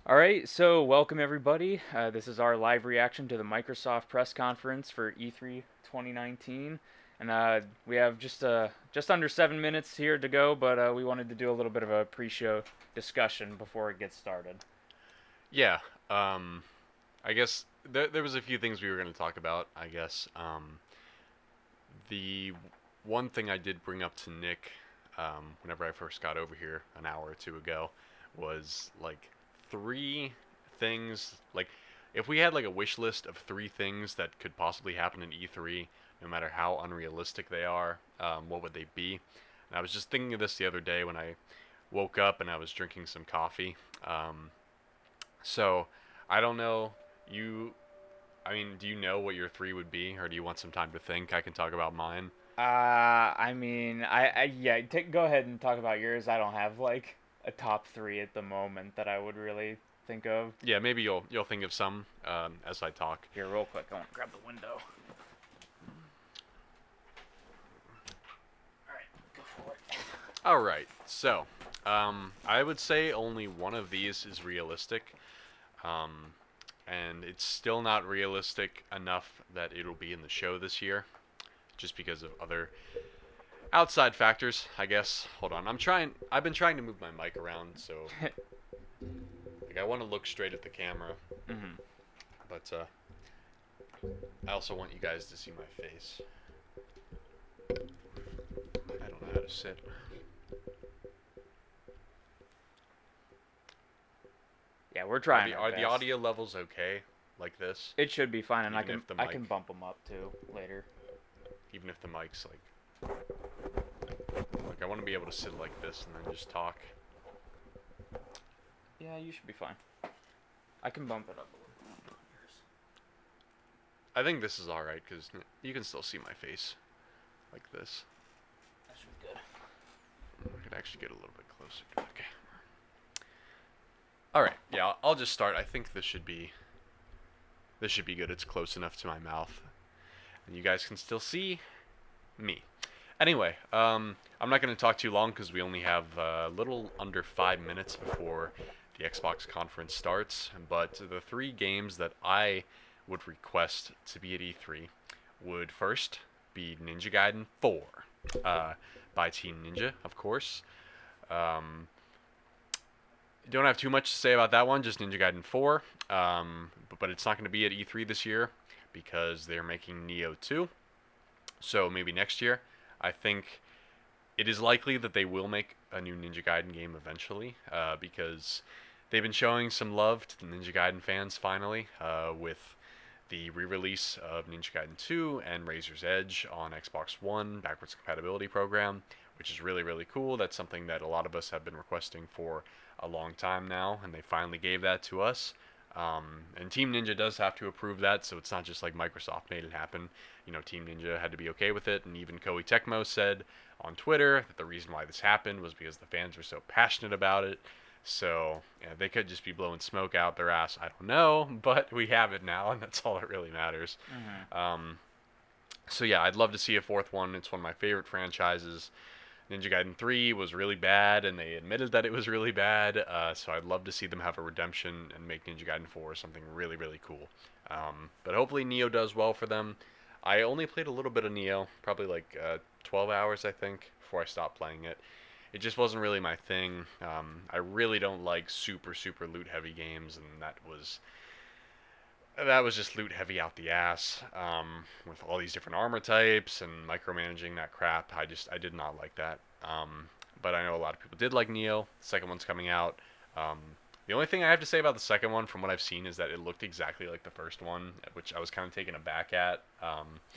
All right, so welcome everybody. This is our live reaction to the Microsoft press conference for E3 2019, and we have just under 7 minutes here to go, but we wanted to do a little bit of a pre-show discussion before it gets started. Yeah, I guess there was a few things we were going to talk about. The one thing I did bring up to Nick whenever I first got over here an hour or two ago was like three things. Like, if we had like a wish list of three things that could possibly happen in E3, no matter how unrealistic they are, what would they be? And I was just thinking of this the other day when I woke up and I was drinking some coffee. So I don't know. You, I mean, do you know what your three would be, or do you want some time to think? I can talk about mine. Yeah, go ahead and talk about yours. I don't have like a top three at the moment that I would really think of. Yeah, maybe you'll think of some as I talk. Here, real quick, I want to grab the window. All right, go for it. All right. So I would say only one of these is realistic, um, and it's still not realistic enough that it'll be in the show this year, just because of other outside factors, I guess. Hold on. I've been trying to move my mic around, so like I want to look straight at the camera, hmm but I also want you guys to see my face. I don't know how to sit. Yeah, we're Are trying the, our are the best. audio levels okay like this? It should be fine, and I Even can if the I can mic, bump them up too later. even if the mic's like I want to be able to sit like this and then just talk. Yeah, you should be fine. I can bump it up a little. I think this is all right because you can still see my face like this. That should be good. I could actually get a little bit closer to the camera. All right, yeah, I'll just start. I think this should be good. It's close enough to my mouth, and you guys can still see me. Anyway, I'm not going to talk too long because we only have a little under 5 minutes before the Xbox conference starts. But the three games that I would request to be at E3 would first be Ninja Gaiden 4 by Team Ninja, of course. Um, don't have too much to say about that one, just Ninja Gaiden 4. But it's not going to be at E3 this year because they're making Neo 2. So maybe next year. I think it is likely that they will make a new Ninja Gaiden game eventually because they've been showing some love to the Ninja Gaiden fans finally with the re-release of Ninja Gaiden 2 and Razor's Edge on Xbox One backwards compatibility program, which is really, really cool. That's something that a lot of us have been requesting for a long time now, and they finally gave that to us. And Team Ninja does have to approve that, so it's not just like Microsoft made it happen. You know, Team Ninja had to be okay with it, and even Koei Tecmo said on Twitter that the reason why this happened was because the fans were so passionate about it. So yeah, they could just be blowing smoke out their ass. I don't know, but we have it now, and that's all that really matters. hmm Um, so yeah, I'd love to see a fourth one. It's one of my favorite franchises. Ninja Gaiden 3 was really bad, and they admitted that it was really bad. So I'd love to see them have a redemption and make Ninja Gaiden 4 something really, really cool. But hopefully Neo does well for them. I only played a little bit of Neo, probably like 12 hours, I think, before I stopped playing it. It just wasn't really my thing. I really don't like super, super loot heavy games, and that was just loot heavy out the ass with all these different armor types and micromanaging that crap. I did not like that. But I know a lot of people did like Neo. The second one's coming out. Um, the only thing I have to say about the second one, from what I've seen, is that it looked exactly like the first one, which I was kind of taken aback at.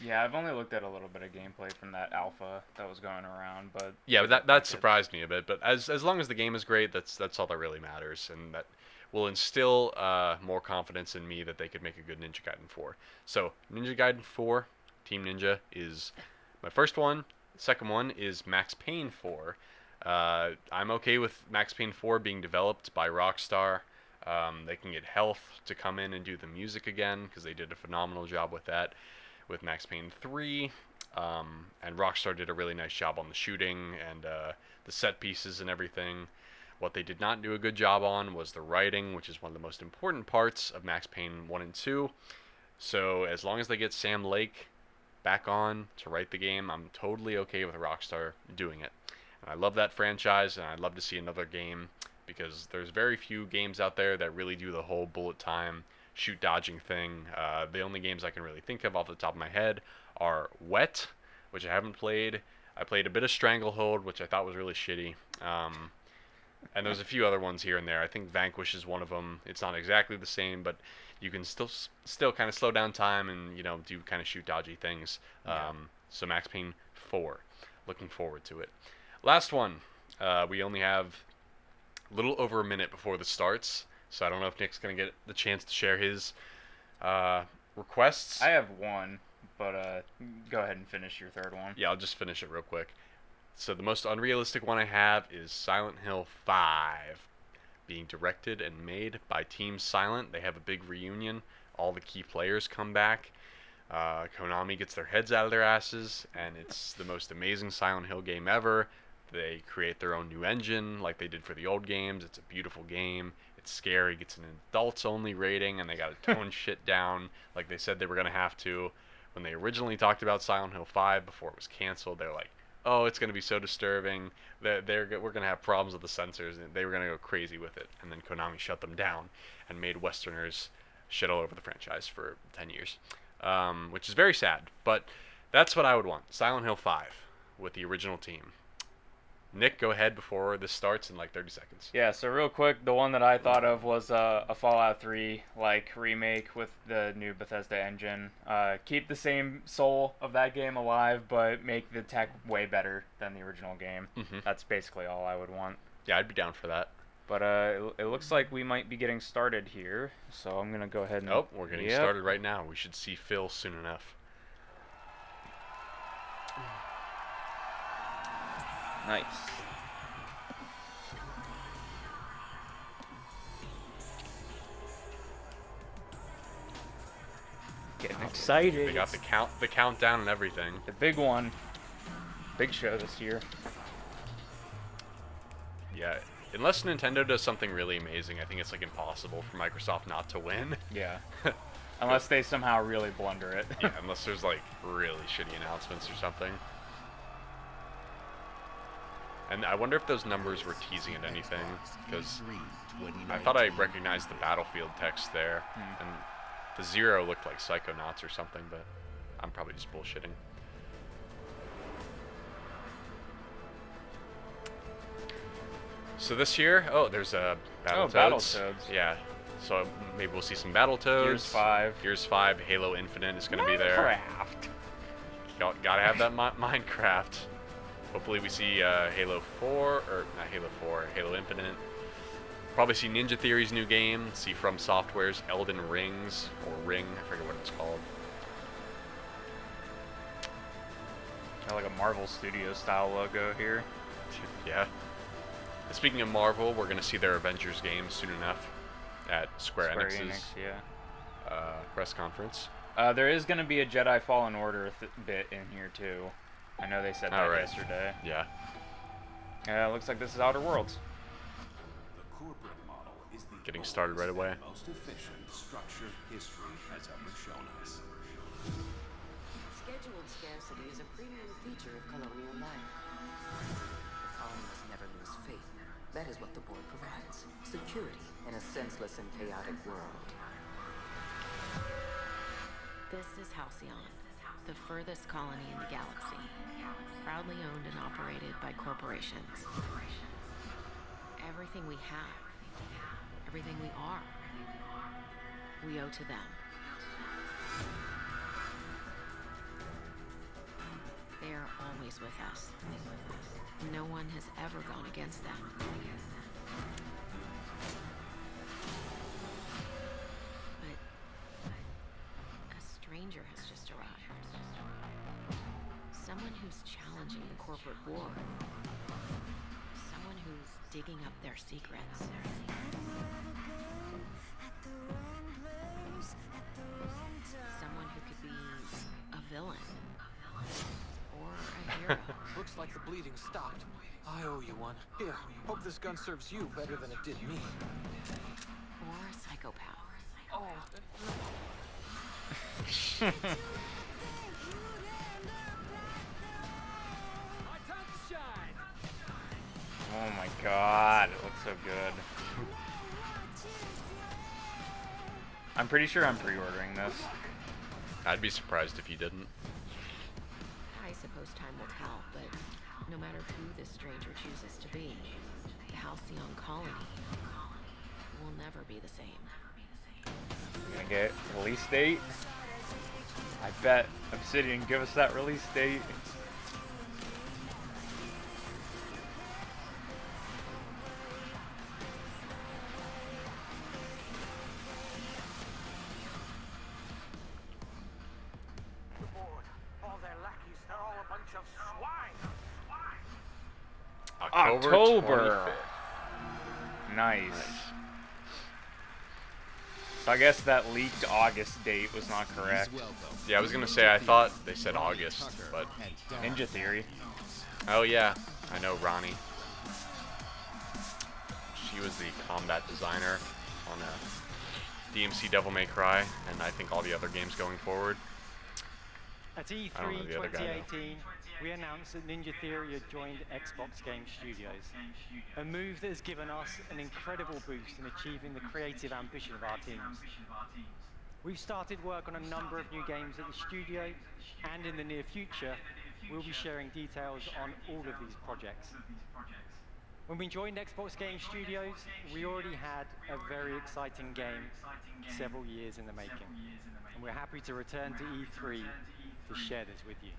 Yeah, I've only looked at a little bit of gameplay from that alpha that was going around, but Yeah, it but that looked that like it. surprised me a bit. But as long as the game is great, that's all that really matters, and that will instill more confidence in me that they could make a good Ninja Gaiden 4. So Ninja Gaiden 4, Team Ninja is my first one. Second one is Max Payne 4. I'm okay with Max Payne 4 being developed by Rockstar. They can get Health to come in and do the music again because they did a phenomenal job with that with Max Payne 3. And Rockstar did a really nice job on the shooting and the set pieces and everything. What they did not do a good job on was the writing, which is one of the most important parts of Max Payne 1 and 2. So as long as they get Sam Lake back on to write the game, I'm totally okay with Rockstar doing it. And I love that franchise, and I'd love to see another game, because there's very few games out there that really do the whole bullet time shoot dodging thing. The only games I can really think of off the top of my head are Wet, which I haven't played. I played a bit of Stranglehold, which I thought was really shitty. And there's a few other ones here and there. I think Vanquish is one of them. It's not exactly the same, but you can still kind of slow down time and, you know, do kind of shoot dodgy things. Yeah. So Max Payne 4, looking forward to it. Last one. We only have a little over a minute before this starts, so I don't know if Nick's gonna get the chance to share his requests. I have one, but go ahead and finish your third one. Yeah, I'll just finish it real quick. So the most unrealistic one I have is Silent Hill 5, being directed and made by Team Silent. They have a big reunion. All the key players come back. Konami gets their heads out of their asses, and it's the most amazing Silent Hill game ever. They create their own new engine like they did for the old games. It's a beautiful game. It's scary. It gets an adults-only rating, and they got to tone shit down like they said they were going to have to. When they originally talked about Silent Hill 5 before it was canceled, they were like, oh, it's going to be so disturbing. We're going to have problems with the censors, and they were going to go crazy with it. And then Konami shut them down and made Westerners shit all over the franchise for 10 years, which is very sad. But that's what I would want. Silent Hill 5 with the original team. Nick, go ahead before this starts in like 30 seconds. Yeah, so real quick, the one that I thought of was a Fallout 3 like remake with the new Bethesda engine. Keep the same soul of that game alive, but make the tech way better than the original game. Mhm. That's basically all I would want. Yeah, I'd be down for that. But it looks like we might be getting started here, so I'm gonna go ahead and. Oh, we're getting Yep. started right now. We should see Phil soon enough. Nice. Getting excited. They got the countdown and everything. The big one. Big show this year. Yeah, unless Nintendo does something really amazing, I think it's like impossible for Microsoft not to win. Yeah. Unless they somehow really blunder it. Yeah, unless there's like really shitty announcements or something. And I wonder if those numbers were teasing at anything, because I thought I recognized the Battlefield text there, and the 0 looked like Psychonauts or something, but I'm probably just bullshitting. So this year, oh, there's a Battletoads. Battletoads. Yeah, so maybe we'll see some Battletoads. Gears 5. Gears 5, Halo Infinite is going to be there. Minecraft. Gotta have that Minecraft. Hopefully we see Halo 4, or not Halo 4, Halo Infinite. Probably see Ninja Theory's new game, see From Software's Elden Rings, or Ring, I forget what it's called. Got like a Marvel Studios style logo here. Yeah. Speaking of Marvel, we're gonna see their Avengers game soon enough at Square Enix's Enix, yeah. press conference. There is going to be a Jedi Fallen Order bit in here too. I know they said that yesterday. Yeah. Looks like this is Outer Worlds. The corporate model is the Getting started right away. most efficient structure history has ever shown us. Scheduled scarcity is a premium feature of colonial life. The colonists never lose faith. That is what the board provides. Security in a senseless and chaotic world. This is Halcyon, the furthest colony in the galaxy. Proudly owned and operated by corporations. Everything we have, everything we are, we owe to them. They are always with us. No one has ever gone against them. But a stranger has just arrived. Someone who's challenging the corporate war. Someone who's digging up their secrets. Someone who could be a villain. Or a hero. Looks like the bleeding stopped. I owe you one. Here, hope this gun serves you better than it did me. Or a psychopath. Oh, Oh my god, it looks so good. I'm pretty sure I'm pre-ordering this. I'd be surprised if you didn't. I suppose time will tell, but no matter who this stranger chooses to be, the Halcyon colony will never be the same. We're gonna get release date. I bet Obsidian give us that release date. all their lackeys, they're all a bunch of swine. October. 25th. Nice. Nice. So I guess that leaked August date was not correct. Yeah, I was gonna say, I thought they said August, but... Ninja Theory. Oh yeah, I know Ronnie. She was the combat designer on DMC Devil May Cry, and I think all the other games going forward. At I don't know E3 the other guy, though. 2018, we announced that Ninja Theory had joined Xbox Game Studios, a move that has given us an incredible boost in achieving the creative ambition of our teams. We've started work on a number of new games at the studio, and in the near future, we'll be sharing details on all of these projects. When we joined Xbox Game Studios, we already had a very exciting game several years in the making, and we're happy to return to E3 to share this with you.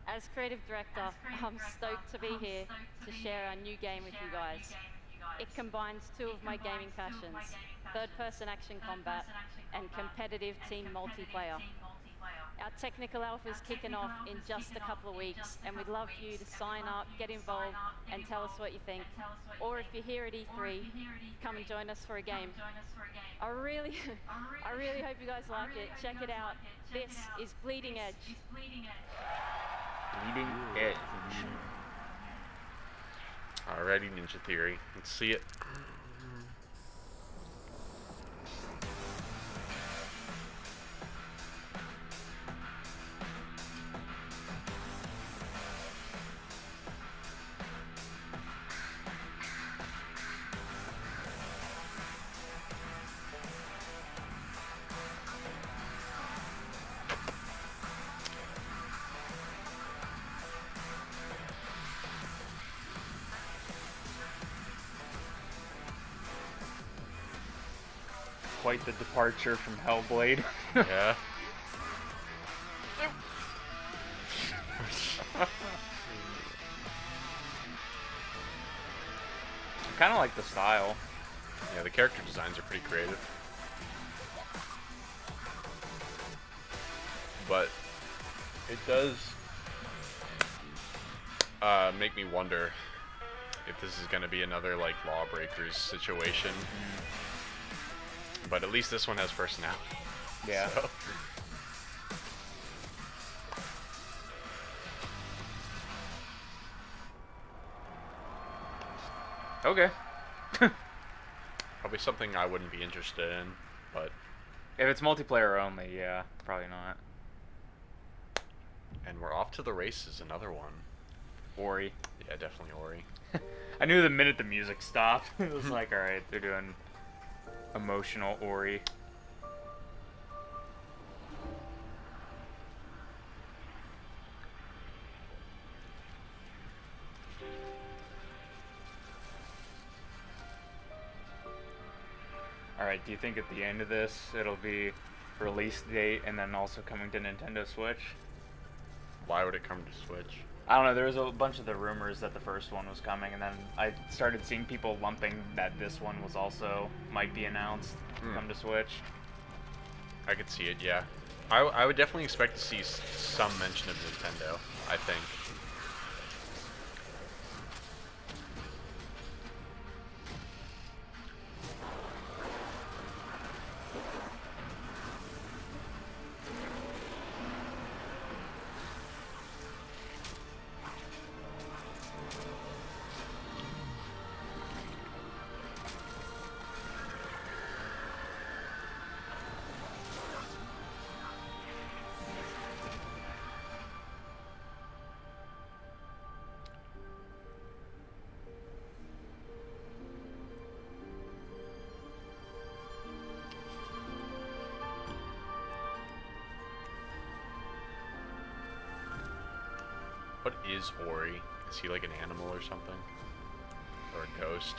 As creative director, I'm stoked to be here to share our new game with you guys. It combines two of my gaming passions, third-person action combat and competitive team multiplayer. Our technical alpha is kicking off in just a couple of weeks, and we'd love for you to sign up, get involved, and tell us what you think. Or if you're here at E3, come and join us for a game. I really hope you guys like it. Check it out. This is Bleeding Edge. Bleeding Edge. Alrighty, Ninja Theory. Let's see it. Quite the departure from Hellblade. Yeah. I kind of like the style. Yeah, the character designs are pretty creative. But it does make me wonder if this is going to be another like Lawbreakers situation. But at least this one has personality. Yeah. So. Okay. Probably something I wouldn't be interested in, but... If it's multiplayer only, yeah, probably not. And we're off to the races, another one. Ori. Yeah, definitely Ori. I knew the minute the music stopped, it was like, alright, they're doing emotional Ori. Alright, do you think at the end of this it'll be release date and then also coming to Nintendo Switch? Why would it come to Switch? I don't know, there was a bunch of the rumors that the first one was coming, and then I started seeing people lumping that this one was also, might be announced to come to Switch. I could see it, yeah. I would definitely expect to see some mention of Nintendo, I think. What is Ori? Is he like an animal or something? Or a ghost?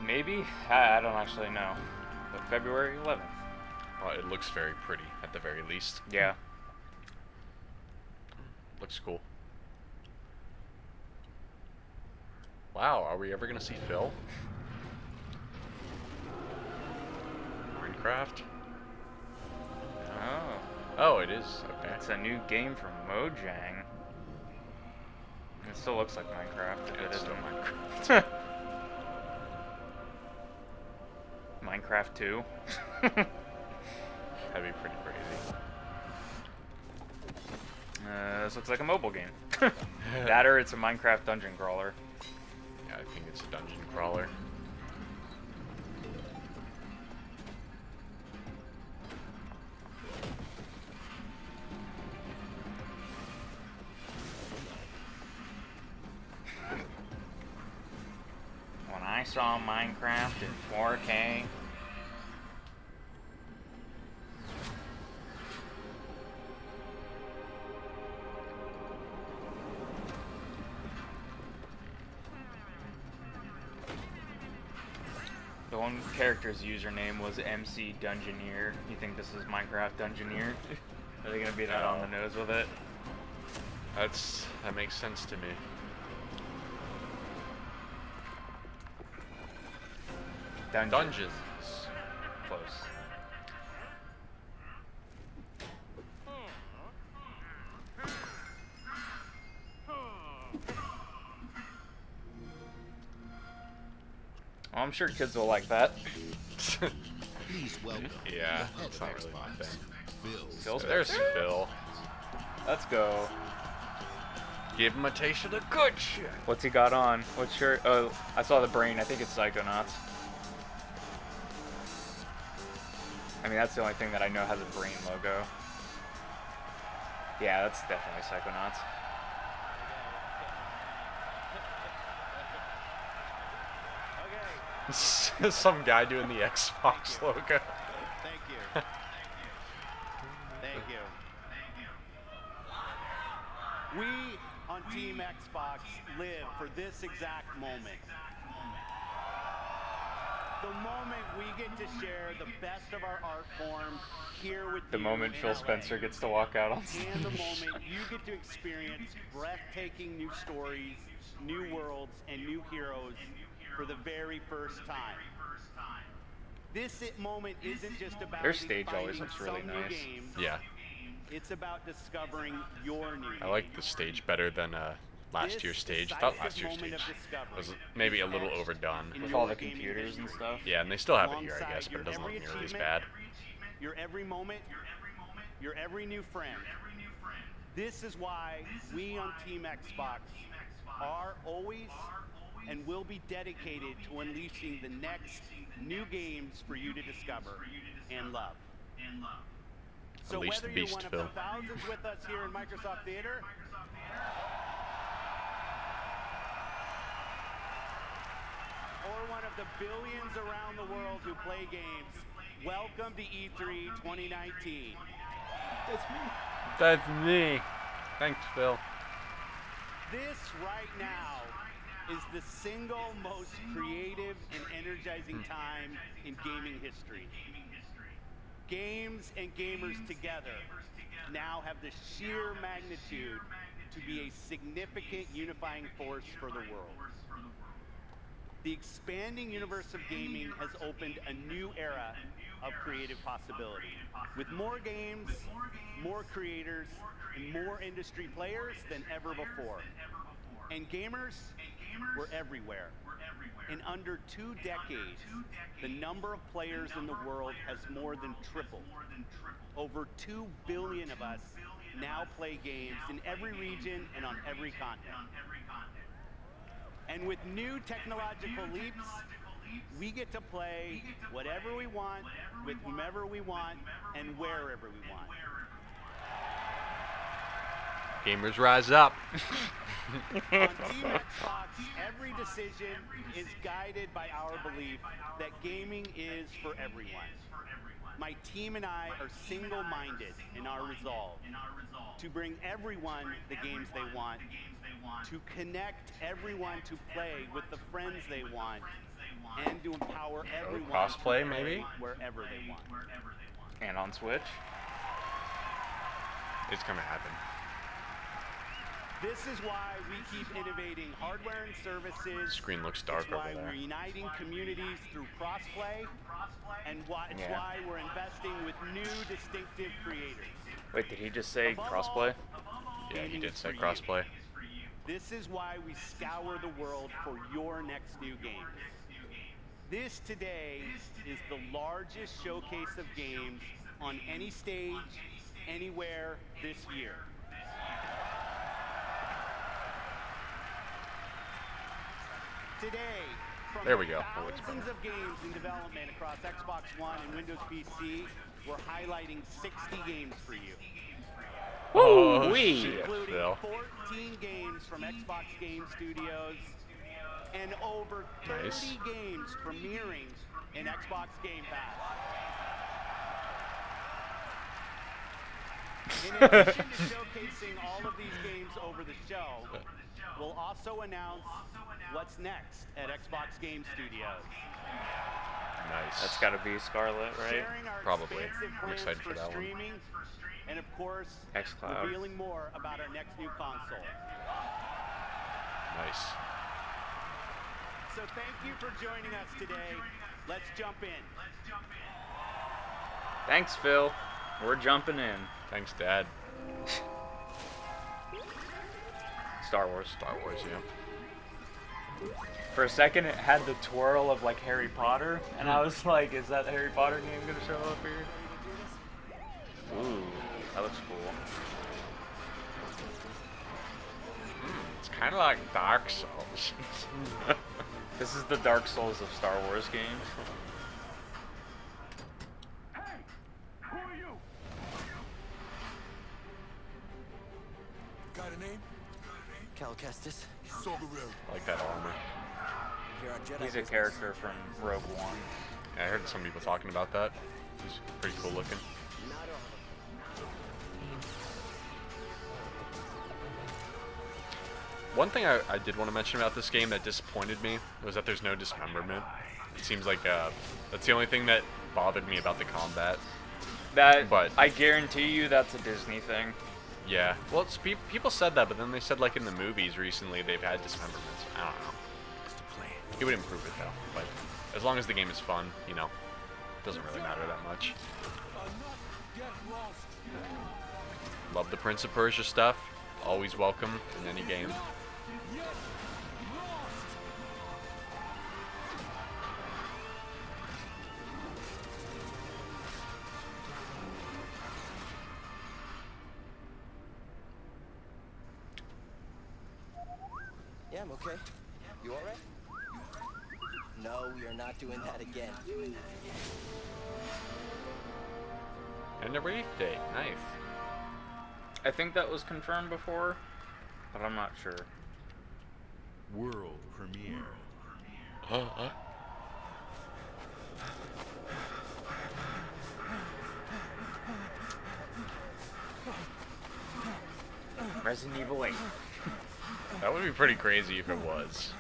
Maybe? I don't actually know. But February 11th. Well, it looks very pretty, at the very least. Yeah. Looks cool. Wow, are we ever gonna see Phil? Minecraft? Oh. Oh, it is. Okay. It's a new game from Mojang. It still looks like Minecraft. If Yeah, it it's isn't still Minecraft. Minecraft 2. That'd be pretty crazy. This looks like a mobile game. That or it's a Minecraft dungeon crawler. Yeah, I think it's a dungeon crawler. When I saw Minecraft in 4K. The one character's username was MC Dungeoneer. You think this is Minecraft Dungeoneer? Are they gonna be that on the nose with it? That makes sense to me. Dungeons. Close. Well, I'm sure kids will like that. Please welcome Yeah, the it's head not of really my Xbox, thing. Phil. Phil There's Spencer? Phil. Let's go. Give him a taste of the good shit. What's he got on? What shirt? Oh, I saw the brain. I think it's Psychonauts. I mean, that's the only thing that I know has a brain logo. Yeah, that's definitely Psychonauts. Some guy doing the Xbox logo. Thank you. Thank you. We on Team Xbox live for this exact moment. The moment we get to share the best of our art form here with The you moment in Phil LA. Spencer gets to walk out on And stage. the moment you get to experience breathtaking new stories, new worlds, and new heroes for the very first time. This moment isn't just about Their stage always defining looks really some new nice. games. Yeah, It's about discovering your new I like the stage better than last year's stage. I thought last year's stage was maybe a little overdone. With all the computers and stuff. Yeah, and they still have it here, I guess, but it doesn't look nearly as bad. Your every moment, your every new friend. This is why we on Team Xbox are always and will be dedicated to unleashing the next new games for you to discover and love. So Unleash whether the you're beast, one of Phil. the thousands with us here in Microsoft Theater, or one of the billions around the world who play games, welcome to E3 2019. That's me. Thanks, Phil. This right now is the single most creative and energizing time in gaming history. Games and gamers together now have the sheer magnitude to be a significant unifying force for the world. The expanding universe of gaming has opened a new era of creative possibility. With more games, more creators, and more industry players than ever before. And gamers, we're everywhere. In under 2 decades, the number of players in the world has more than tripled. Over 2 billion of us now play games in every region and on every continent. And with new technological leaps, we get to play whatever we want, with whomever we want, and wherever we want. Gamers rise up. On Team Xbox, every decision decision is guided by our belief that gaming is for everyone. My team and I are single-minded in our resolve to bring everyone the games they want, to connect everyone to play with the friends they want, and to empower everyone crossplay, to play maybe? wherever they want. And on Switch. It's gonna happen. This is why we keep innovating hardware and services. Screen looks dark It's why over there. we're uniting communities through crossplay, and it's Yeah. why we're investing with new distinctive creators. Wait, did he just say crossplay? Yeah, he Gaming did is say for you. crossplay. This is why we scour the world for your next new game. This today is the largest showcase of games on any stage, anywhere this year. Today, from There we go. thousands of games in development across Xbox One and Windows PC, we're highlighting 60 games for you, Oh, Woo-wee. shit, including Phil. 14 games from Xbox Game Studios and over 30 Nice. games premiering in Xbox Game Pass. In addition to showcasing all of these games over the show, we'll also announce what's next at Xbox Game Studios. Nice. That's got to be Scarlet, right? Sharing our Probably. expansive I'm plans excited for that one. streaming, and of course, xCloud. revealing more about our next new console. Nice. So thank you for joining us today. Let's jump in. Thanks, Phil. We're jumping in. Thanks, Dad. Star Wars. Star Wars, yeah. For a second, it had the twirl of like Harry Potter, and I was like, "Is that Harry Potter game gonna show up here?" Ooh, that looks cool. It's kind of like Dark Souls. This is the Dark Souls of Star Wars games. Got a name? Cal Kestis. Sorgarel. Like that armor. Here on Jedi He's a business. character from Rogue One. Yeah, I heard some people talking about that. He's pretty cool looking. One thing I did want to mention about this game that disappointed me was that there's no dismemberment. It seems like that's the only thing that bothered me about the combat. But- I guarantee you that's a Disney thing. Yeah, well, people said that, but then they said like in the movies recently they've had dismemberments. I don't know. It would improve it though, but as long as the game is fun, you know, it doesn't really matter that much. Love the Prince of Persia stuff. Always welcome in any game. Yeah, I'm okay. You alright? No, we are not doing that again. And a Wraith Day, nice. I think that was confirmed before, but I'm not sure. World premiere. Resident Evil 8. That would be pretty crazy if it was.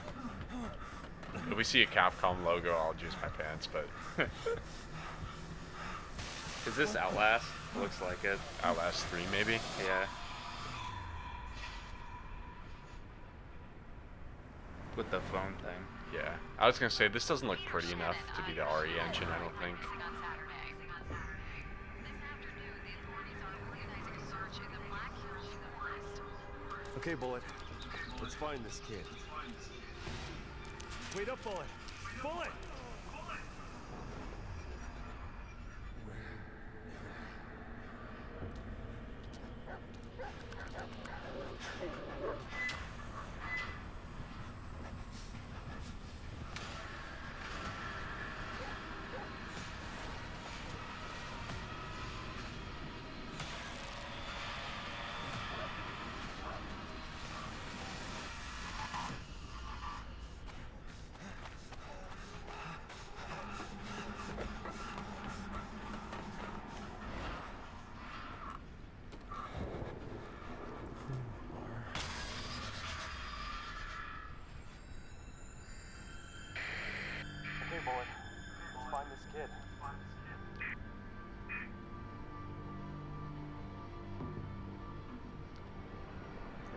If we see a Capcom logo, I'll juice my pants, but Is this Outlast? Looks like it. Outlast 3 maybe? Yeah. With the phone thing. Yeah. I was gonna say, this doesn't look pretty enough to be the RE engine, I don't think. Okay, Bullet. Let's find this kid. Wait up, Bullet! Bullet!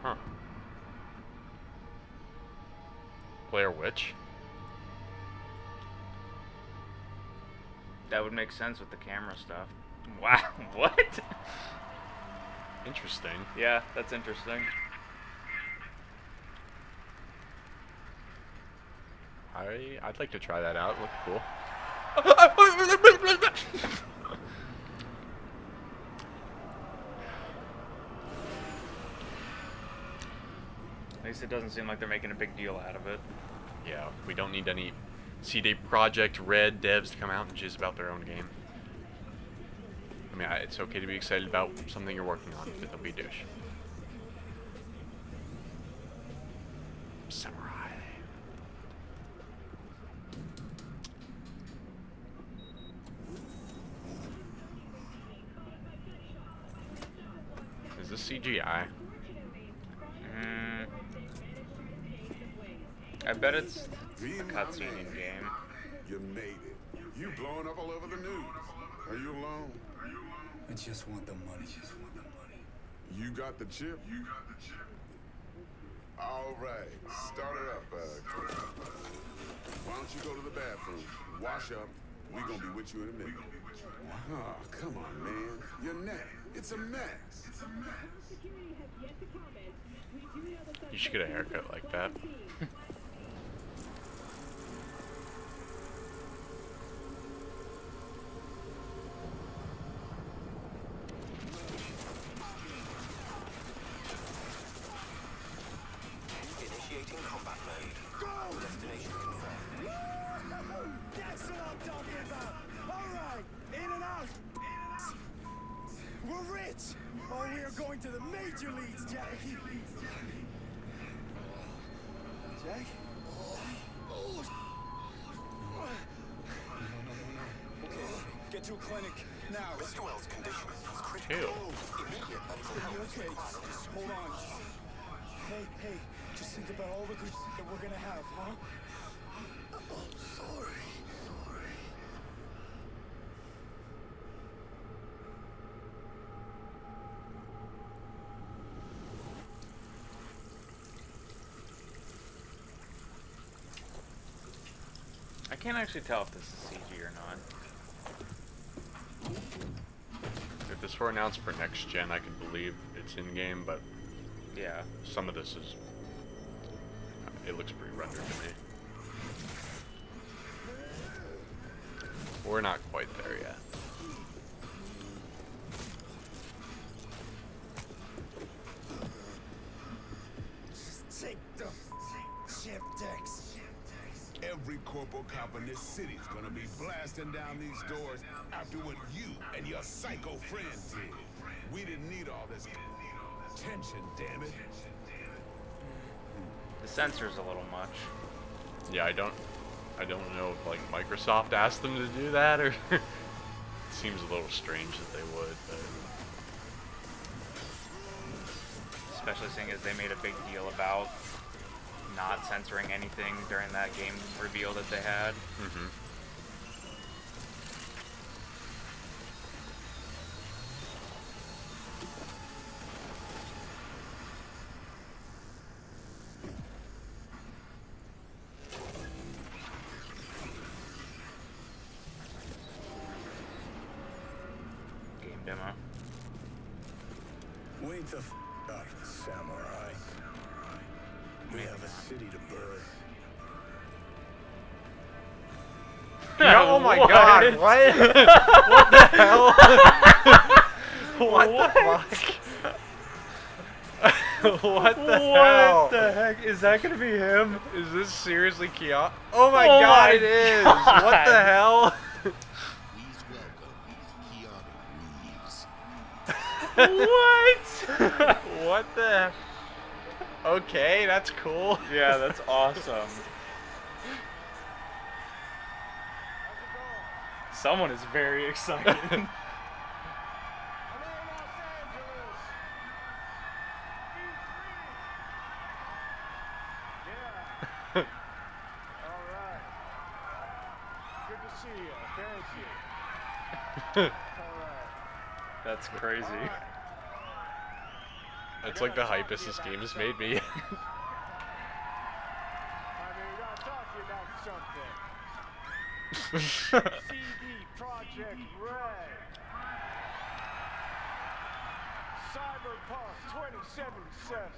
Huh. Blair Witch? That would make sense with the camera stuff. Wow, what? Interesting. Yeah, that's interesting. I'd like to try that out. Look cool. At least it doesn't seem like they're making a big deal out of it. Yeah, we don't need any CD Projekt Red devs to come out and jizz about their own game. I mean, it's okay to be excited about something you're working on, but don't be a douche. Samurai. Is this CGI? I bet it's a cutscene in game. You made it. You blowing up all over the news. Are you alone? I just want the money. You got the chip? All right. Start it up, why don't you go to the bathroom, wash up. We gonna be with you in a minute. Oh, come on, man. Your neck. It's a mess. You should get a haircut like that. Initiating combat mode. Go! Destination confirmed. That's what I'm talking about. All right, in and out. We're rich. Oh, we are going to the major leagues, Jackie. Jack? Oh. No. Okay, get to a clinic now. Mr. Wells' condition is critical. Ew. Immediate medical Are help you is okay? required. Just hold on. Hey, just think about all the good that we're gonna have, huh? Oh, sorry. I can't actually tell if this is CG or not. If this were announced for next gen, I could believe it's in game, but Yeah. some of this is. It looks pretty rendered to me. We're not quite there yet. Just take the chip decks. Every corporal cop in this city's gonna be blasting down these doors after what you and your psycho friends did. We didn't need all this tension, damn it. The sensor's a little much. Yeah, I don't know if like Microsoft asked them to do that, or it seems a little strange that they would. But Especially seeing as they made a big deal about not censoring anything during that game reveal that they had. Game demo. Wait the up, samurai. We have a city to burn. oh my god, what? What the hell? what the fuck? what the hell? What the heck? Is that gonna be him? Is this seriously Keanu? Oh my Oh god, my it is! God. What the hell? What? what the? Okay, that's cool. Yeah, that's awesome. Someone is very excited. see ya. Thank you. That's crazy. It's like the hypest this game has made me. I gotta talk to you about something. CD Projekt Red. Cyberpunk 2077.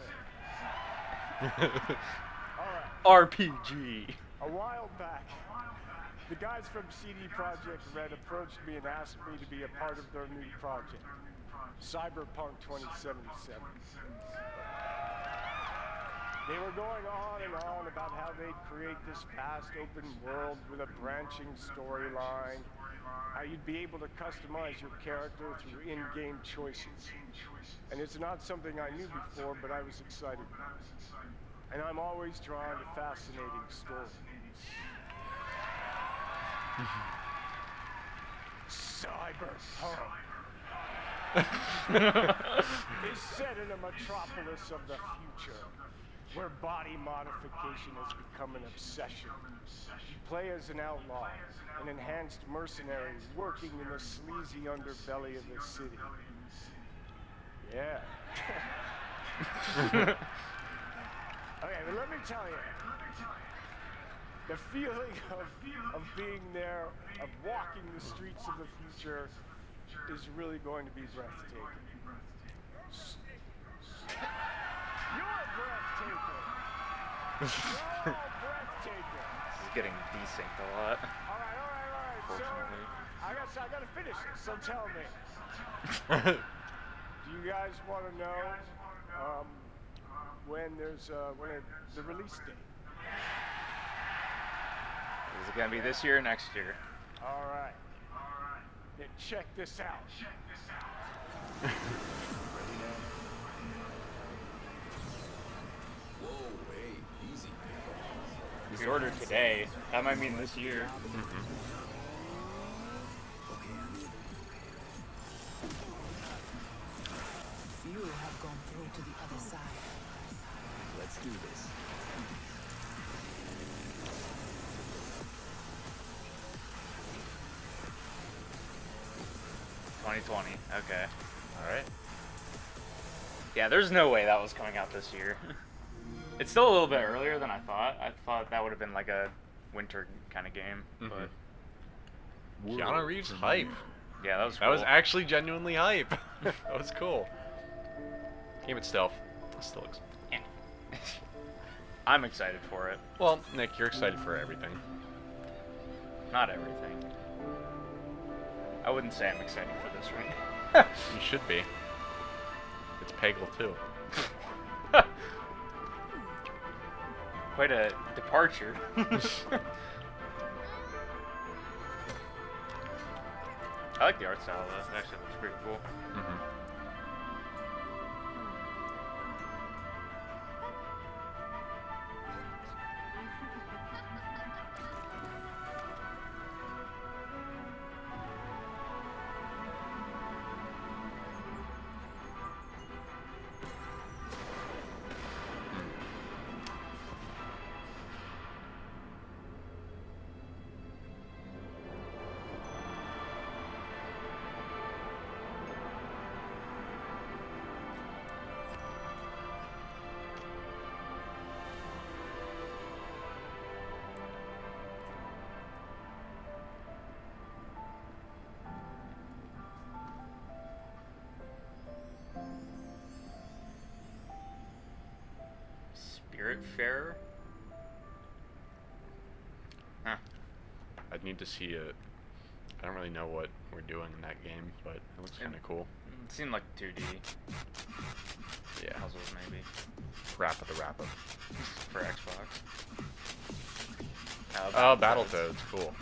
RPG. A while back, the guys from CD Projekt Red approached me and asked me to be a part of their new project, Cyberpunk 2077. They were going on and on about how they'd create this vast open world with a branching storyline, how you'd be able to customize your character through in-game choices. And it's not something I knew before, but I was excited about. And I'm always drawn to fascinating stories. Cyberpunk is set in a metropolis of the future, where body modification has become an obsession. You play as an outlaw, an enhanced mercenary working in the sleazy underbelly of the city. Yeah. Okay, but let me tell you, the feeling of being there, of walking the streets of the future, is really going to be breathtaking. You're breathtaking. You're breathtaking. This is getting desynced a lot. All right. Unfortunately. So, I gotta finish this. So tell me, do you guys want to know when the release date? Is it gonna be this year or next year? All right. Then check this out. Whoa, hey, easy. If you order today, that might mean this year. Few have gone through to the other side. Let's do this. 2020. Okay. All right. Yeah, there's no way that was coming out this year. It's still a little bit earlier than I thought. I thought that would have been like a winter kind of game, but Keanu Reeves hype. yeah, that was That cool. was actually genuinely hype. That was cool. Game it stealth. It still looks. I'm excited for it. Well, Nick, you're excited for everything. Not everything. I wouldn't say I'm excited for this right now. You should be. It's Peggle too. Quite a departure. I like the art style though. It actually looks pretty cool. Spiritfarer? Huh. I'd need to see it. I don't really know what we're doing in that game, but it looks kind of cool. It seemed like 2D. Yeah. Puzzles maybe. Rappa the Rappa. For Xbox. Oh, Battletoads. Cool.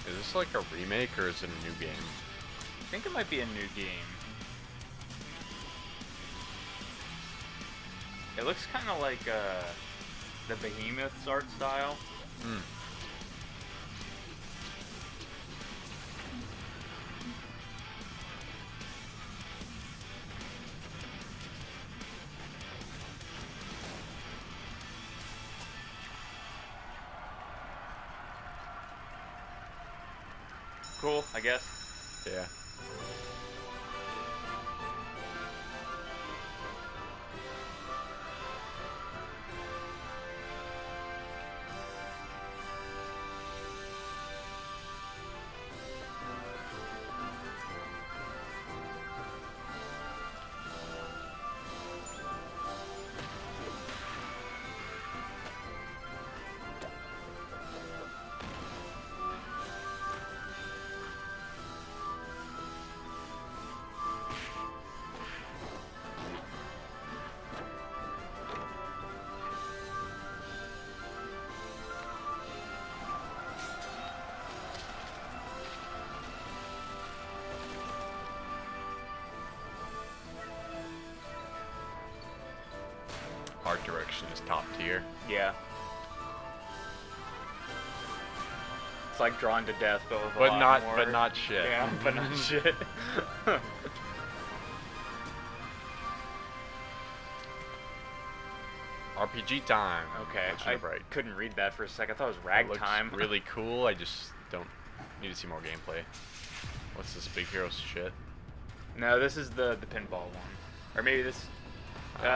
Is this like a remake or is it a new game? I think it might be a new game. It looks kind of like the Behemoth's art style. Hmm. Cool, I guess. Yeah. Art direction is top tier. Yeah. It's like Drawn to Death, but with a But lot not, more. but not shit. Yeah, but not shit. RPG time. Okay, Legend of I Right. couldn't read that for a second. I thought it was It looks Ragtime. really cool. I just don't need to see more gameplay. What's this Big Hero shit? No, this is the pinball one, or maybe this.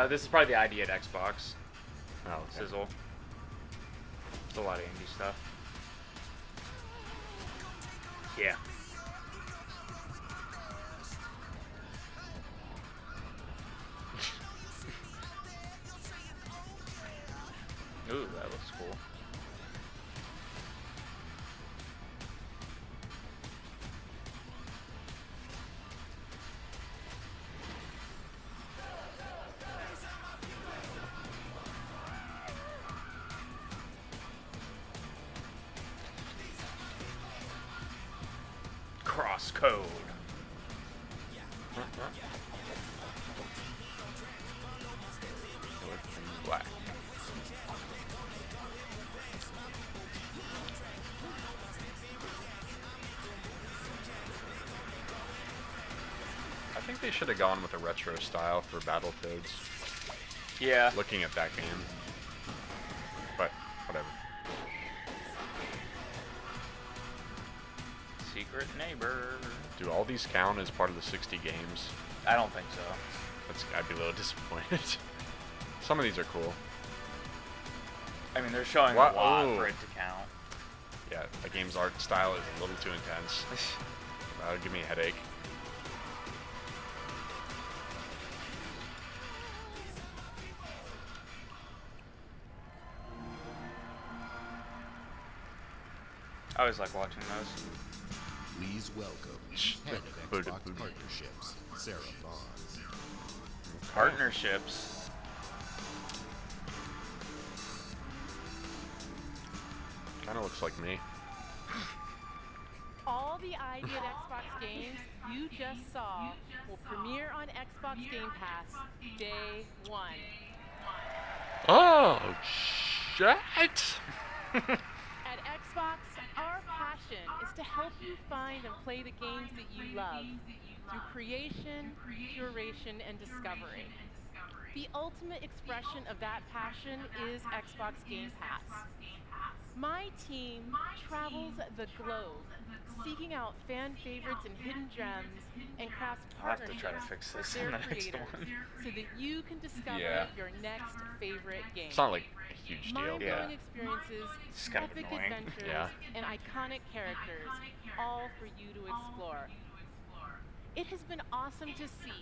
This is probably the ID at Xbox. Oh, okay. Sizzle. It's a lot of indie stuff. Yeah. Ooh, that looks cool. Crosscode. Black. I think they should have gone with a retro style for Battletoads. Yeah. Looking at that game. But, whatever. Secret neighbor. Do all these count as part of the 60 games? I don't think so. I'd be a little disappointed. Some of these are cool. I mean, they're showing What? a lot Oh. for it to count. Yeah, a game's art style is a little too intense. That would give me a headache. I always like watching those. Please welcome head of Xbox Partnerships, Sarah Vaughn. Partnerships. Kind of looks like me. All the ID at Xbox games you just saw will premiere on Xbox Game Pass day 1. Oh, shit! At Xbox, our passion is to help you find and play the games that you love through creation, curation, and discovery. The ultimate expression of that passion is Xbox Game Pass. My team travels the globe, seeking out fan favorites and hidden gems, and crafts I'll have to partnerships try to fix this with in their the next creators one. so that you can discover Yeah. your next favorite game. It's not like a huge deal. Mind-blowing experiences, It's kind of epic annoying. adventures, Yeah. and iconic characters, all for you to explore. It has been awesome to see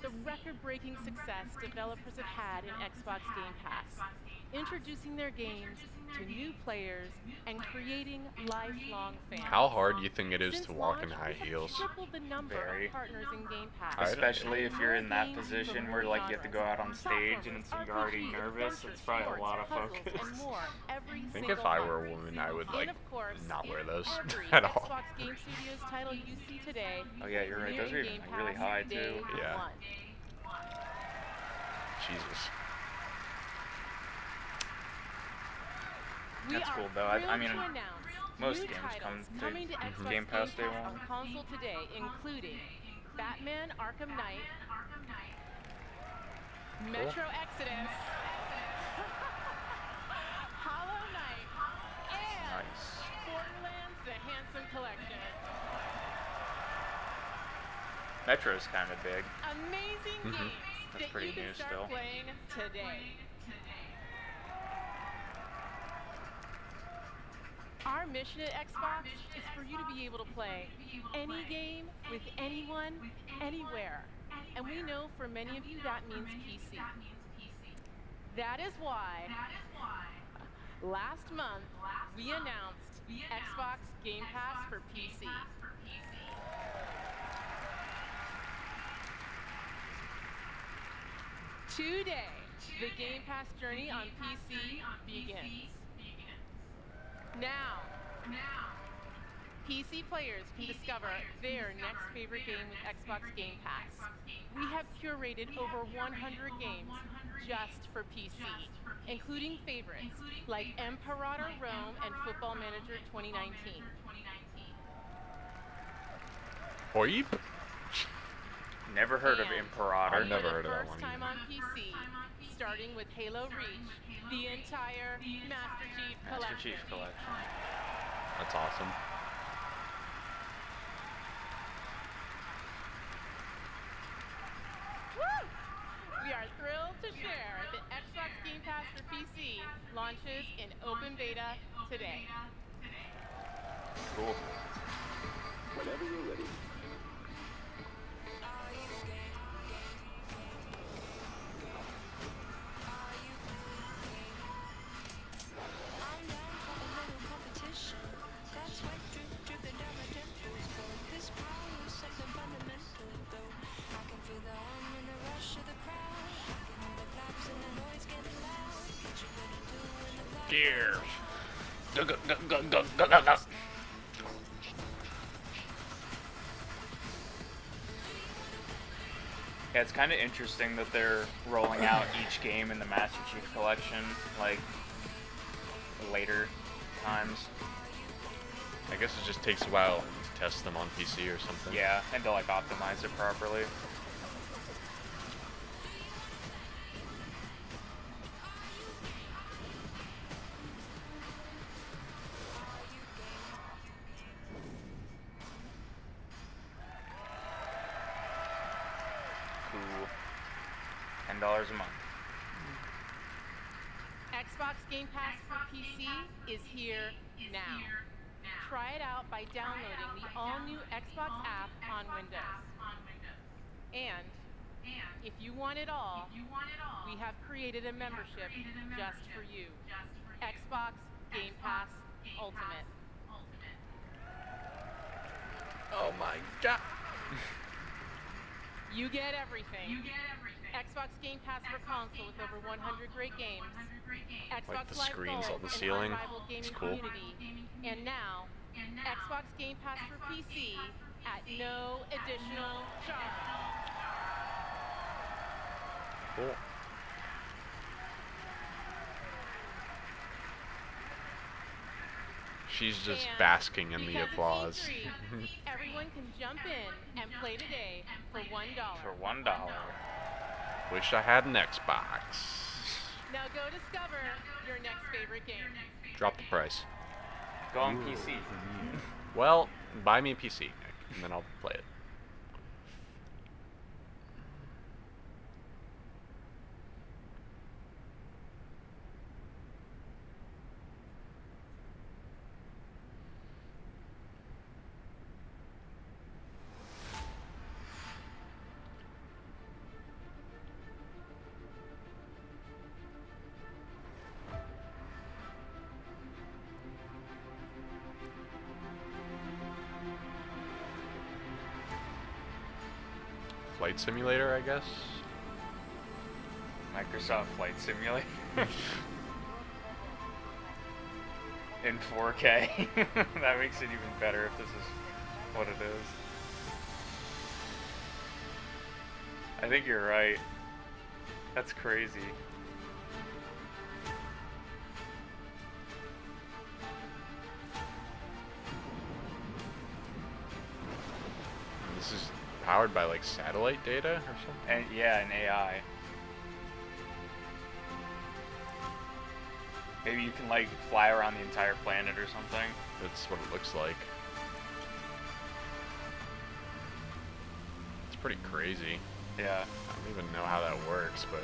the record-breaking success developers have had in Xbox Game Pass. introducing their games to new players and creating lifelong fans. How hard do you think it is Since to walk in launch, high we have heels? tripled the number Very. of partners in Game Pass. Especially if you're in that position where like you have to go out on stage Platformers, and it's, you're already RPGs, nervous. adventures, It's probably a sports, lot of puzzles, focus. and more every I think single if I month. were a woman, I would like And of course, not wear those every at all. Xbox Game Studios title you see today. Oh yeah, you're right. Those are nearing even Game really Pass high day too. Yeah. one. Jesus. We That's are cool though. I thrilled mean, to announce most new games titles come coming to to Xbox Game Pass Day on 1. console today, including Batman: Arkham Knight, Metro Exodus, Hollow Knight, and Nice. Borderlands: The Handsome Collection. Metro's kind of big. Amazing Mhm. games That's that pretty you can new start still. playing today. Our mission at Xbox is for you to be able to play any game with anyone, anywhere. And we know for many of you that means PC. That is why last month we announced Xbox Game Pass for PC. Today, the Game Pass journey on PC begins. Now, PC players can discover their next favorite game with Xbox Game Pass. We have curated over 100 games just for PC, including favorites like Imperator Rome and Football Manager 2019. Hoip? Never heard of And Imperator. I've never for heard the of that first one time either. on PC, starting with Halo Reach, the entire Master Chief Master Collection. Chief Collection. That's awesome. Woo! We are thrilled to share that Xbox Game Pass for PC launches in open beta today. Cool. Whenever you're ready. Gears. Yeah, it's kind of interesting that they're rolling out each game in the Master Chief Collection, like, later times. I guess it just takes a while to test them on PC or something. Yeah, and to, like, optimize it properly. Cool. $10 a month. Xbox Game Pass for PC is here now. Try it out by downloading the all-new Xbox app on Windows. And if you want it all, we have created a membership just for you. Xbox Game Pass Ultimate. Oh my god. You get everything. Xbox Game Pass for console with over 100 great games. Xbox Like the Live screens Gold, on the an ceiling. unrivaled gaming It's cool. community. And now, Xbox Game Pass for PC at no additional charge. Cool. She's just And basking in the because it's applause. E3, everyone can jump in and play today for $1. For $1. Wish I had an Xbox. Now go discover your next favorite game. Drop the price. Go on PC. Well, buy me a PC, Nick, and then I'll play it. Flight Simulator, I guess. Microsoft Flight Simulator. In 4K. That makes it even better if this is what it is. I think you're right. That's crazy. This is powered by like satellite data or something? And yeah, and AI. Maybe you can like fly around the entire planet or something. That's what it looks like. It's pretty crazy. Yeah. I don't even know how that works, but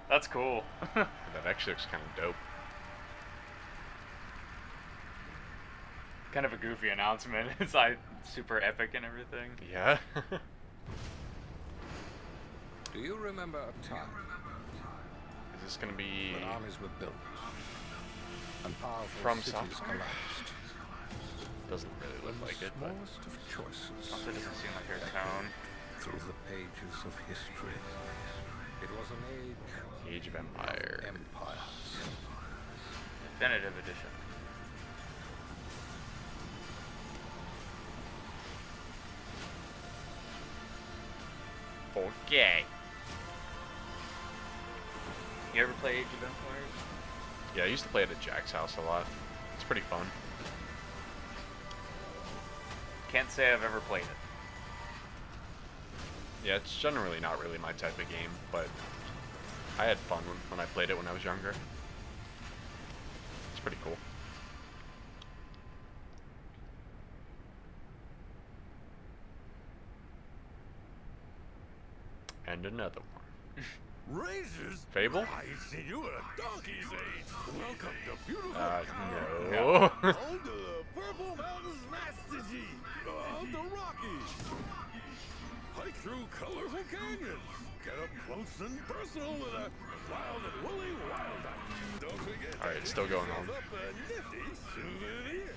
That's cool. that actually looks kind of dope. Kind of a goofy announcement. It's like super epic and everything. Yeah. Do you remember a time Is this gonna be when armies were built and powerful From cities Software? collapsed? Doesn't really look like it, but Smallest of choices. Also doesn't seem like her tone. Through the pages of history, it was an Age of Empire. empires. Definitive edition. Okay. You ever play Age of Empires? Yeah, I used to play it at Jack's house a lot. It's pretty fun. Can't say I've ever played it. Yeah, it's generally not really my type of game, but I had fun when I played it when I was younger. It's pretty cool. And another one. Razors? Fable? I see you at a donkey's age. Welcome to beautiful No. Home to the Purple Mountains Master G. The Rockies. Hike through colorful canyons. Get up close and personal with a wild and woolly wild hunt. Don't forget. Alright, it's still going on. Up a nifty souvenir.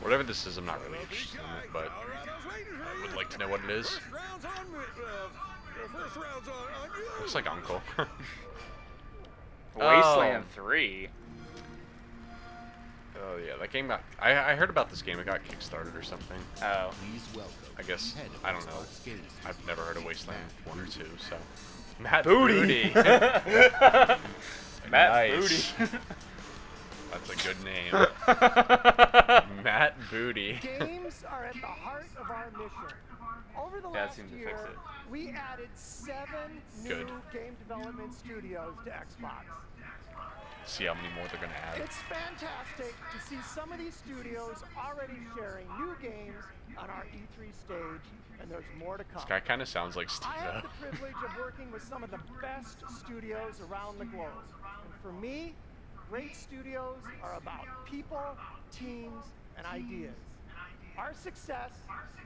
Whatever this is, I'm not really interested in it, but I would like to know what it is. First round's on you. Looks like Uncle. Wasteland 3. Oh yeah, that game got. I heard about this game. It got kickstarted or something. Oh. Please welcome. I guess head of I don't know. Xbox Games I've never heard of Wasteland 1 or 2, so. Matt Booty. Matt Matt Booty. Booty. That's a good name. Matt Booty. Games are at the heart of our mission. Over the Yeah, it last seemed to year, fix it. we added 7 new Good. game development studios to Xbox. See how many more they're gonna add. It's fantastic to see some of these studios already sharing new games on our E3 stage, and there's more to come. This guy kind of sounds like I have Steve-O. the privilege of working with some of the best studios around the globe. And for me, great studios are about people, teams, and ideas. Our success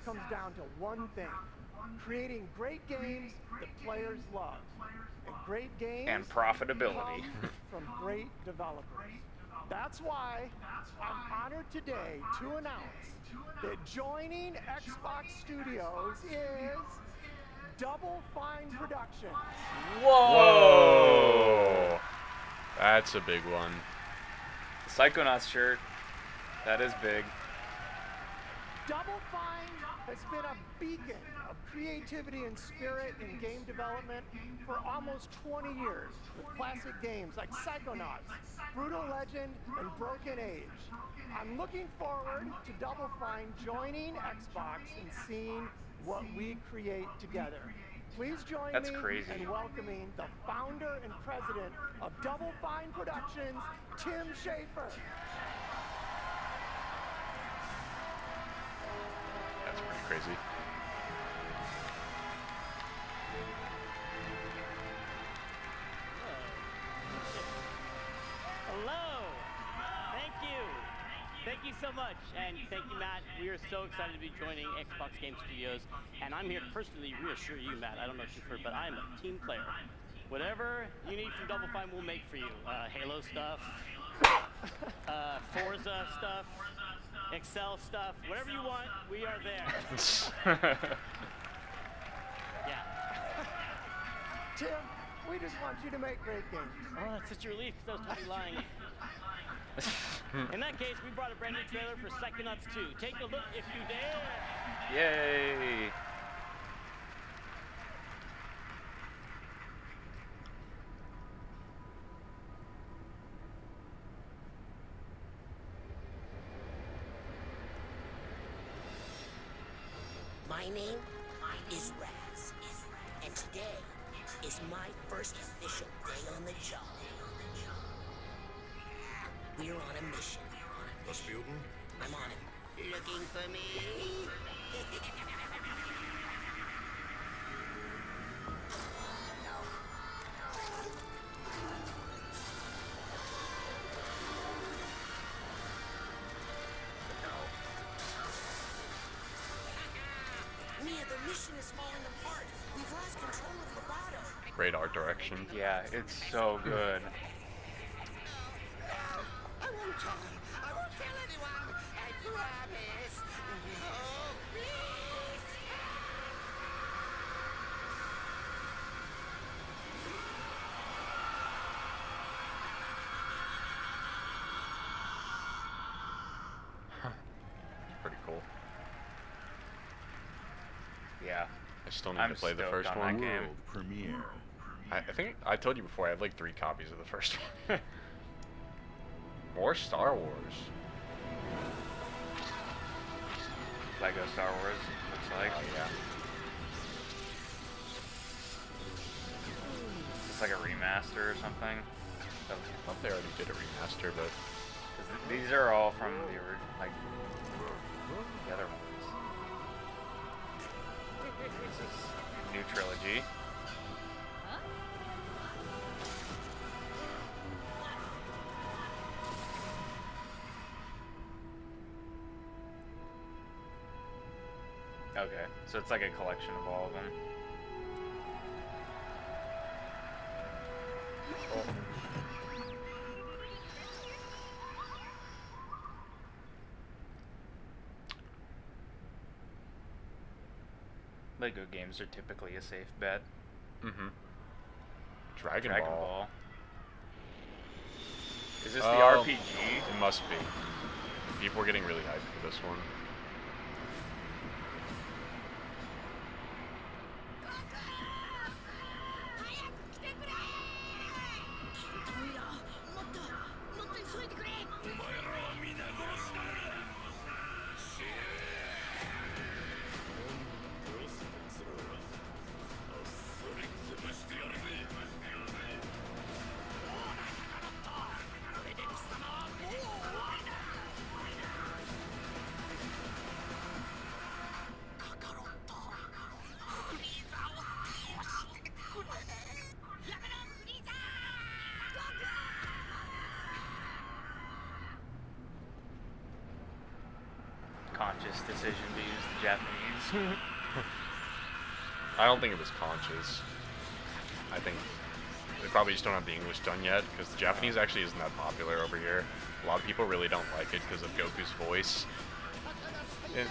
comes down to one thing: creating great games that players love. And great games And profitability. come from great developers. That's why I'm honored today to announce that joining Xbox Studios is Double Fine Productions. Whoa! That's a big one. The Psychonauts shirt. That is big. Double Fine has been a beacon of creativity and spirit in game development for almost 20 years, with classic games like Psychonauts, Brutal Legend, and Broken Age. I'm looking forward to Double Fine joining Xbox and seeing what we create together. Please join That's me crazy. in welcoming the founder and president of Double Fine Productions, Tim Schafer. That's pretty crazy. Hello. Thank you. Thank you so much, and thank you, Matt. We are so excited to be joining Xbox Game Studios, and I'm here to personally reassure you, Matt. I don't know if you've heard, but I'm a team player. Whatever you need from Double Fine, we'll make for you. Halo stuff, Forza stuff, Excel stuff, whatever you want, we are there. Yeah. Tim, we just want you to make great games. Oh, that's such a relief because I was totally lying. In that case, we brought a brand new trailer for Psychonauts 2. Take a look if you dare. Yay! My name is Raz, and today is my first official day on the job. We're on a mission. Rasputin? I'm on it. Looking for me? Mia, the mission is falling apart. We've lost control of Lobato. Great art direction. Yeah, it's so good. I won't tell. I won't tell anyone. I promise. Oh, please. Pretty cool. Yeah. I still need I'm to play the stoked first on one. that game. Premiere. I think I told you before I have like 3 copies of the first one. More Star Wars. Lego Star Wars, looks like. Oh yeah. It's like a remaster or something. I thought they already did a remaster, but 'cause these are all from the original, like the other ones. This is new trilogy. Okay, so it's like a collection of all of them. Cool. Lego games are typically a safe bet. Mm-hmm. Dragon Ball. Ball. Is this the Oh, RPG? It must be. People were getting really hyped for this one. Conscious decision to use the Japanese. I don't think it was conscious. I think they probably just don't have the English done yet, because the Japanese actually isn't that popular over here. A lot of people really don't like it because of Goku's voice.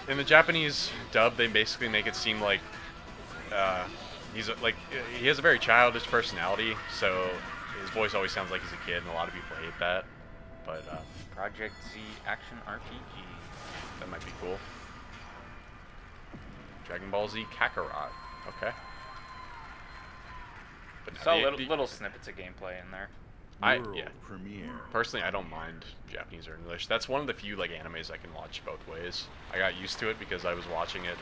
In the Japanese dub, they basically make it seem like he has a very childish personality, so his voice always sounds like he's a kid, and a lot of people hate that. But Project Z action RPG. that might be cool. Dragon Ball Z Kakarot. Okay. But no, So little snippets of gameplay in there. Yeah. Premiere. Personally, I don't mind Japanese or English. That's one of the few like animes I can watch both ways. I got used to it because I was watching it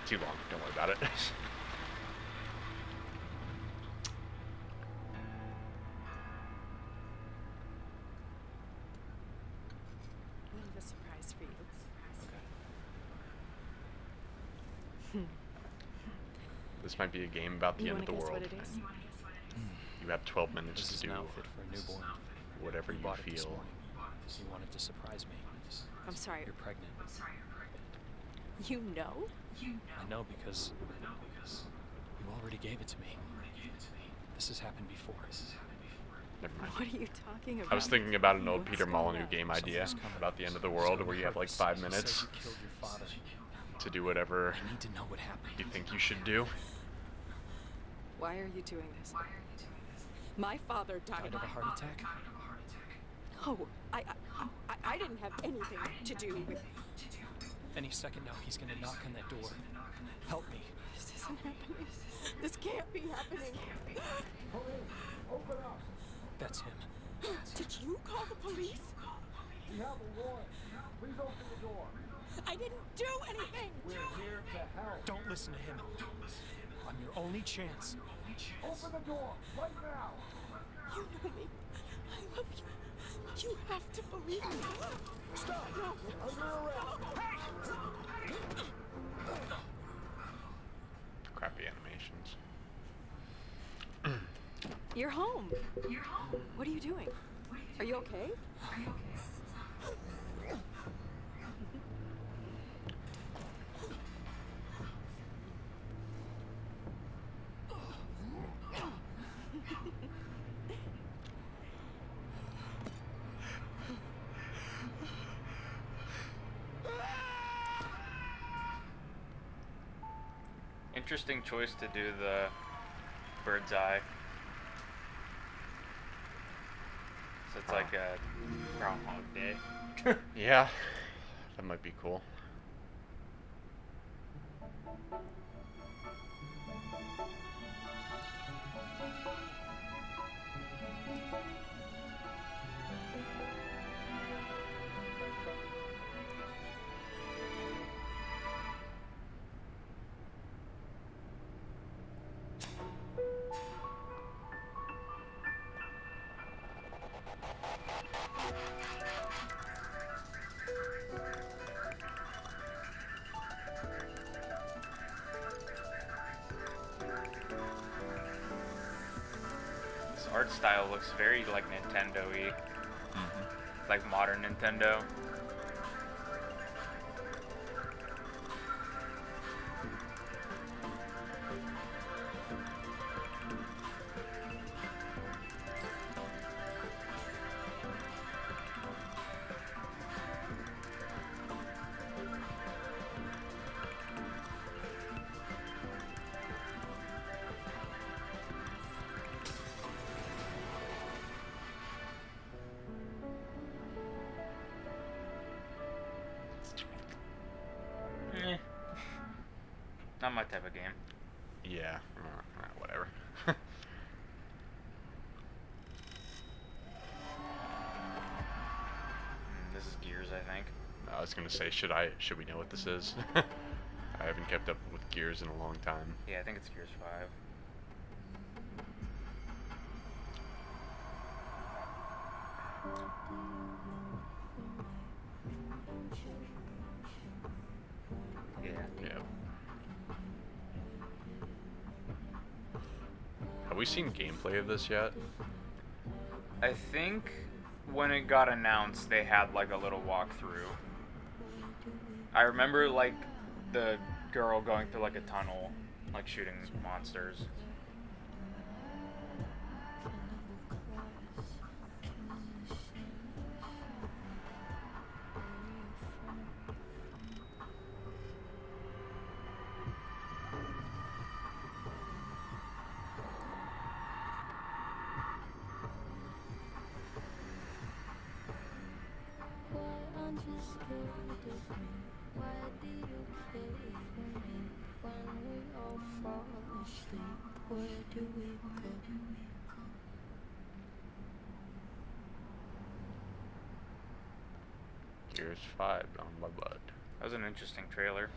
too long. Don't worry about it. We have a surprise for you. This might be a game about the You end of the wanna guess world. what it is? You have 12 minutes This is to an do outfit for a newborn. whatever We you bought it this feel morning. You wanted to surprise me. I'm sorry. You're pregnant. You know? I know because you already gave it to me. This has happened before. Never mind. What are you talking about? I was thinking about an old Peter Molyneux game idea about the end of the world where you have like 5 minutes You killed your father. to do whatever I need to know what happened. you think you should do. Why are you doing this? My father died. Died of a heart attack? Oh, I didn't have anything to do with. Any second now, he's gonna knock on that door. Help me. This isn't happening. This can't be happening. Open up. That's him. Did you call the police? We have a warrant. Please open the door. I didn't do anything. We're here to help. Don't listen to him. I'm your only chance. Open the door right now. You know me. I love you. You have to believe me. Stop. No. Under arrest. Crappy animations. You're home. What are you doing? Are you okay? Interesting choice to do the bird's eye. So it's like a Groundhog Day. Yeah, that might be cool. This art style looks very like Nintendo-y. Like modern Nintendo. Not my type of game. Yeah, whatever. This is Gears, I think. I was gonna say, should we know what this is? I haven't kept up with Gears in a long time. Yeah, I think it's Gears 5. Yeah. Yeah. Have we seen gameplay of this yet? I think when it got announced, they had like a little walkthrough. I remember like the girl going through like a tunnel, like shooting monsters. Gears 5 on my blood. That was an interesting trailer.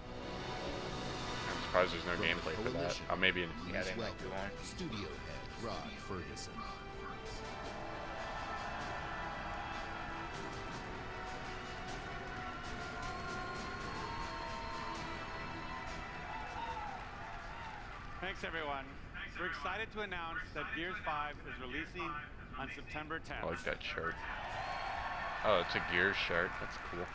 I'm surprised there's no gameplay for that. Oh, maybe in Yeah, they might do one. Studio head Rod Ferguson. Thanks, everyone. We're excited to announce that Gears 5 is releasing on September 10th. I like that shirt. Oh, it's a Gears shirt. That's cool.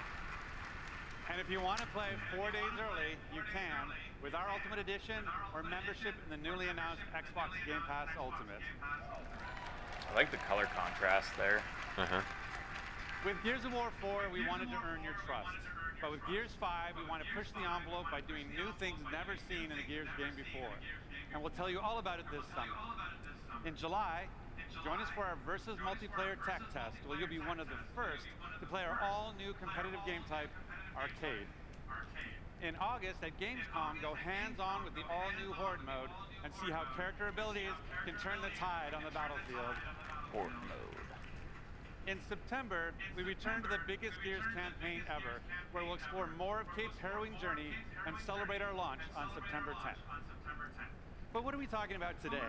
And if you want to play 4 days early, you can with our Ultimate Edition or membership in the newly announced Xbox Game Pass Ultimate. I like the color contrast there. With Gears of War 4, we wanted to earn your trust. But with Gears 5, we want to push the envelope by doing new things never seen in a Gears game before. And we'll tell you all about it this summer. In July, join us for our Versus multiplayer tech test, where you'll be one of the first to play our all-new competitive game type, Arcade. In August at Gamescom, go hands-on with the all-new Horde mode and see how character abilities can turn the tide on the battlefield. Horde mode. In September, we return to the biggest Gears campaign ever, where we'll explore more of Kate's harrowing journey and celebrate our launch on September 10th. But what are we talking about today?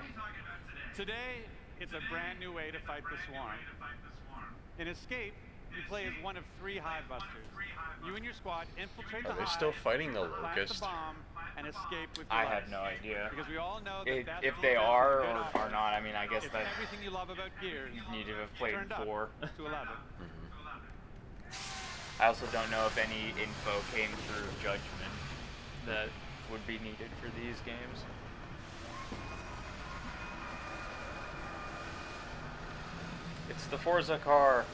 Today, it's a brand new way to fight the Swarm. In Escape, you play as one of 3 hive busters. You and your squad infiltrate the Are they hive, still fighting the plant Locust? the bomb, and escape with your I lives. have no idea. Because we all know that that's If the they defense are of good or are offense. not, I mean, I guess It's that everything you love about Gears. you need to have played turned up 4. to 11. I also don't know if any info came through Judgment that would be needed for these games. It's the Forza car.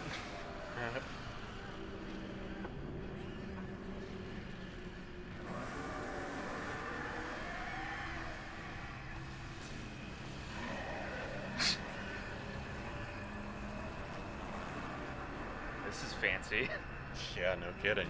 This is fancy. Yeah, no kidding.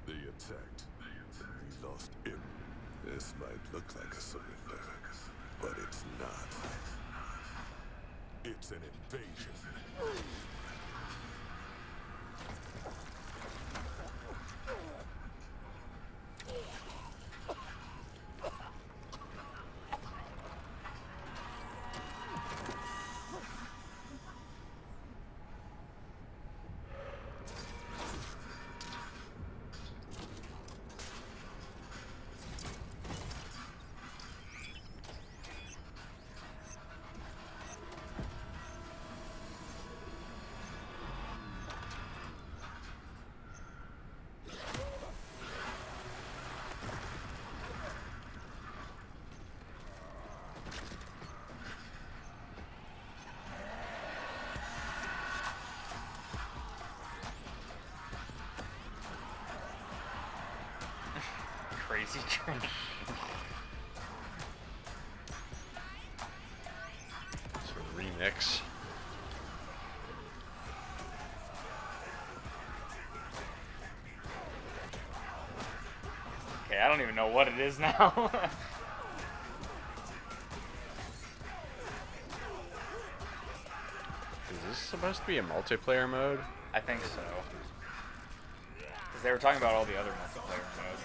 They attacked. We lost him. This might look like a surrender, but it's not. It's an invasion. Crazy train. It's a remix. Okay, I don't even know what it is now. Is this supposed to be a multiplayer mode? I think so. Because they were talking about all the other multiplayer modes.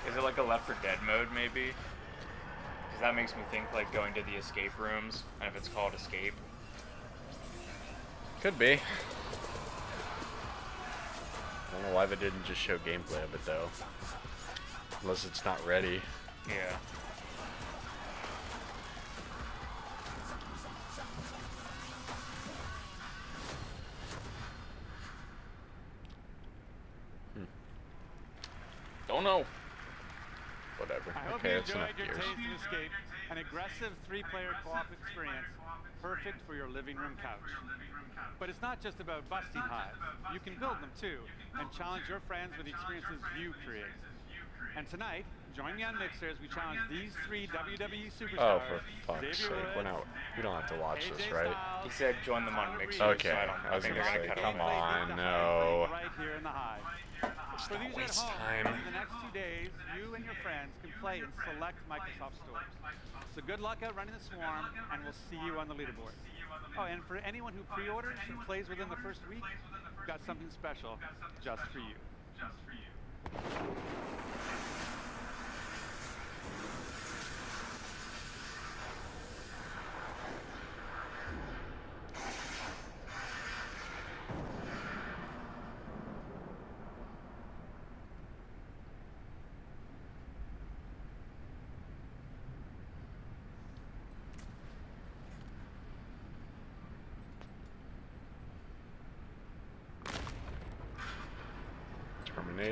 Is it like a Left 4 Dead mode, maybe? Because that makes me think like going to the escape rooms, and if it's called Escape. Could be. I don't know why they didn't just show gameplay of it though. Unless it's not ready. Yeah. Don't know. Whatever. I hope Okay, you that's enough enjoyed your Gears. taste of Escape, an aggressive 3-player co-op experience, perfect for your living room couch. But it's not just about busting hives. You can build them too, and challenge your friends with the experiences you create. And tonight, join me on Mixer as we challenge these 3 WWE superstars. Oh, for fuck's Xavier sake. Woods, We don't have to watch this, right? He said join them on Mixer. Okay, So I was think gonna they're gonna say, cut it come away. on, no. right here in the Hive. For these at waste home, time. in the next 2 days, you and your friends can play in select Microsoft stores. So good luck out running the Swarm, and we'll see you on the leaderboard. Oh, and for anyone who pre-orders and plays within the first week, we've got something special just for you.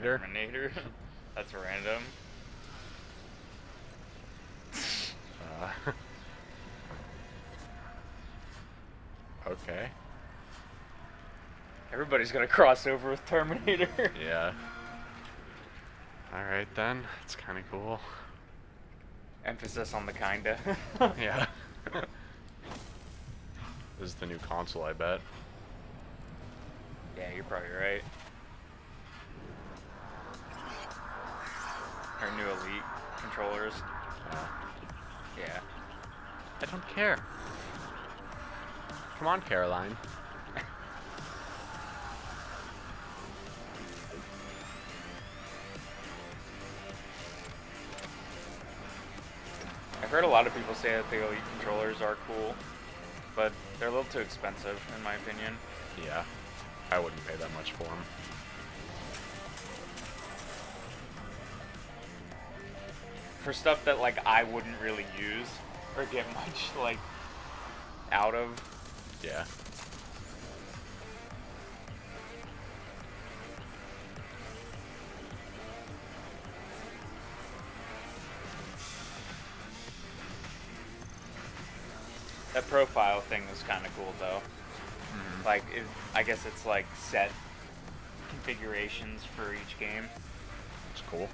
Terminator. That's random. Okay. Everybody's gonna cross over with Terminator. Yeah. Alright then. It's kind of cool. Emphasis on the kinda. Yeah. This is the new console, I bet. Yeah, you're probably right. Our new Elite controllers. Yeah. I don't care. Come on, Caroline. I've heard a lot of people say that the Elite controllers are cool, but they're a little too expensive, in my opinion. Yeah. I wouldn't pay that much for them. For stuff that like I wouldn't really use or get much like out of. Yeah. That profile thing was kind of cool though. Like, I guess it's like set configurations for each game. It's cool.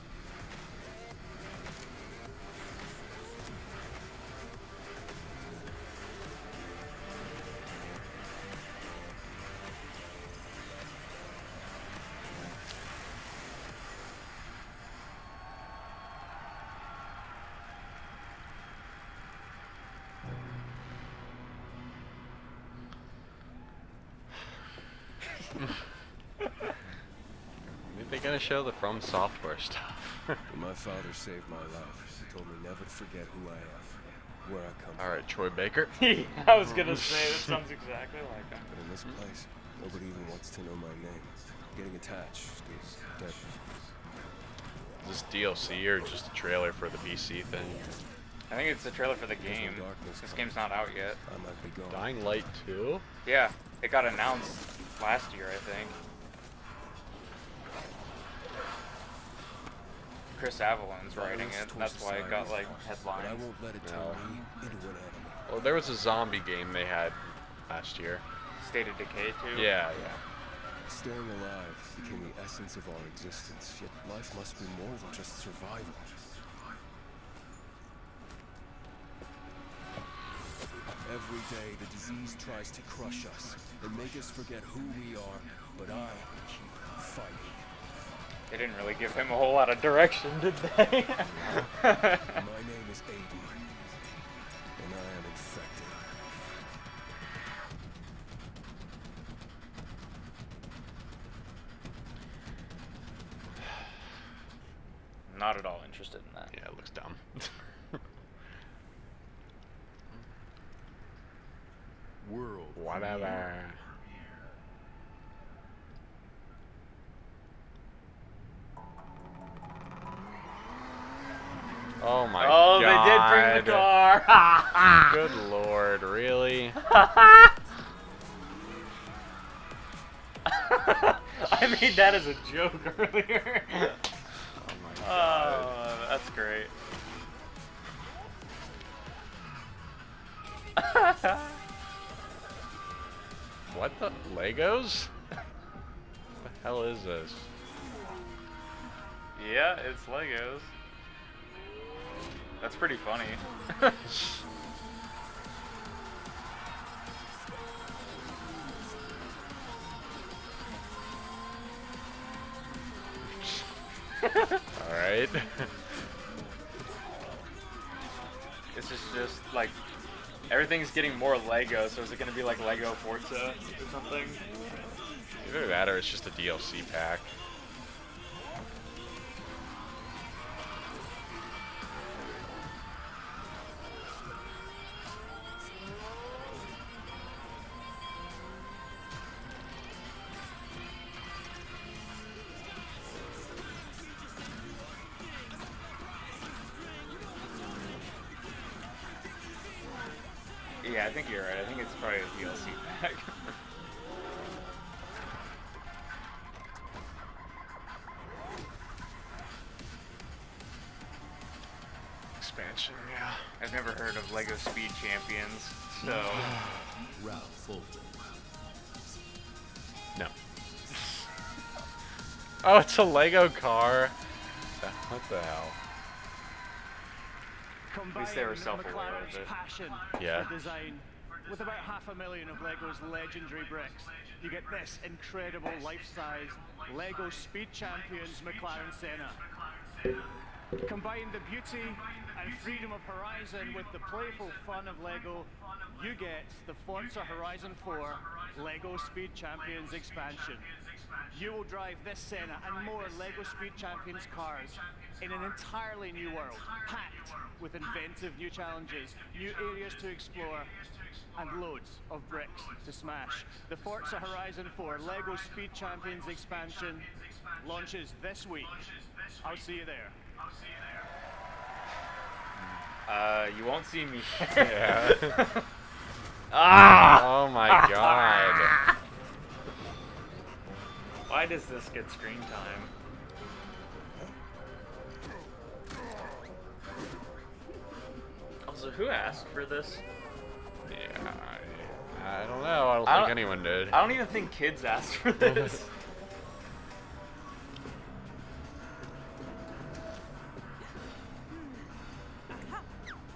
They're gonna show the From Software stuff. When my father saved my life, he told me never to forget who I am, where I come from. Alright, Troy Baker. I was gonna say, that sounds exactly like him. But in this place, nobody even wants to know my name. Getting attached is dead. Is this DLC or just a trailer for the PC thing? I think it's a trailer for the game. This game's not out yet. I might be gone. Dying Light 2? Yeah, it got announced last year, I think. Chris Avalon's writing it. That's why it got like headlines. But I won't let it turn me into an enemy. Well, there was a zombie game they had last year. State of Decay too. Yeah, yeah. Staying alive became the essence of our existence, yet life must be more than just survival. Every day the disease tries to crush us and make us forget who we are, but I keep fighting. They didn't really give him a whole lot of direction, did they? My name is Aiden, and I am infected. Not at all interested in that. Yeah, it looks dumb. World. Whatever. Oh my god. Oh, they did bring the car. Good lord, really? I made that as a joke earlier. Oh my god. Oh, that's great. What the? Legos? What the hell is this? Yeah, it's Legos. That's pretty funny. Alright. This is just like everything's getting more Lego, so is it gonna be like Lego Forza or something? Either that or it's just a DLC pack. Yeah, I think you're right. I think it's probably a DLC pack. Expansion, yeah. I've never heard of Lego Speed Champions, so... Ralph Fulton. No. Oh, it's a Lego car. What the hell? At least they were self-aware McLaren's of it. passion Yeah. for design. With about 500,000 of Lego's legendary bricks, you get this incredible life-size Lego Speed Champions McLaren Senna. Combine the beauty and freedom of Horizon with the playful fun of Lego, you get the Forza Horizon 4 Lego Speed Champions expansion. You will drive this Senna and more Lego Speed Champions cars in an entirely new world, packed with inventive new challenges, new areas to explore, and loads of bricks to smash. The Forza Horizon 4 Lego Speed Champions expansion launches this week. I'll see you there. You won't see me. Yeah. Ah! Oh my god. Why does this get screen time? Also, who asked for this? Yeah, I don't know. I don't think anyone did. I don't even think kids asked for this.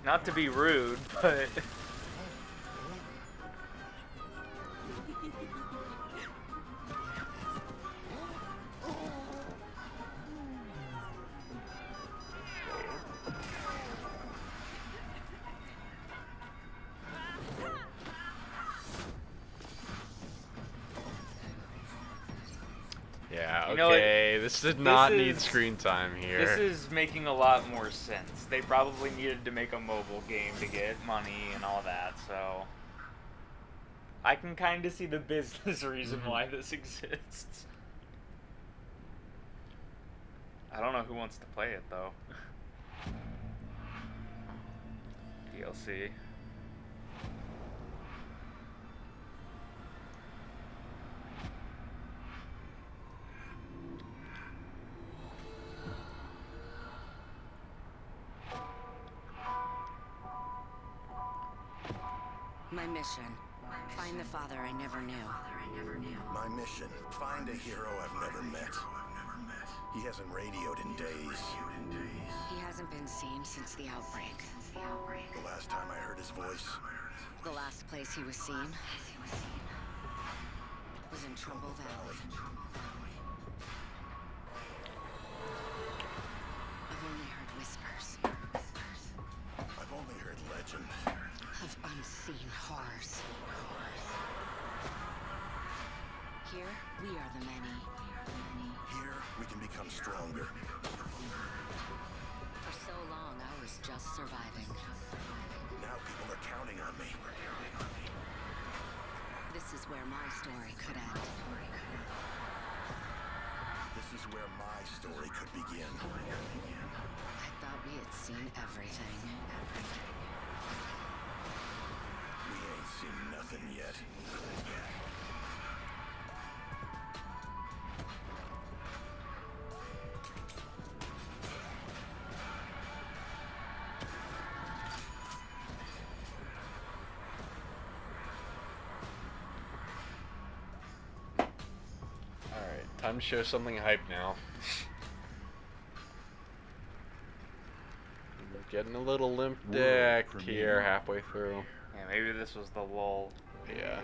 Not to be rude, but... Yeah, You know what? okay. This did not need screen time here. This is making a lot more sense. They probably needed to make a mobile game to get money and all that, so... I can kind of see the business reason why this exists. I don't know who wants to play it, though. DLC. My mission. Find the father I never knew. My mission. Find a hero I've never met. He hasn't radioed in days. He hasn't been seen since the outbreak. The last time I heard his voice. The last place he was seen was in Trumbull Valley. I've only heard whispers. I've only heard legend. Of unseen horrors. Here, we are the many. Here, we can become stronger. For so long, I was just surviving. Now people are counting on me. This is where my story could end. This is where my story could begin. I thought we had seen everything. We ain't seen nothing yet. Alright, time to show something hype now. getting a little limp dick here halfway through. Yeah, maybe this was the lull. Yeah.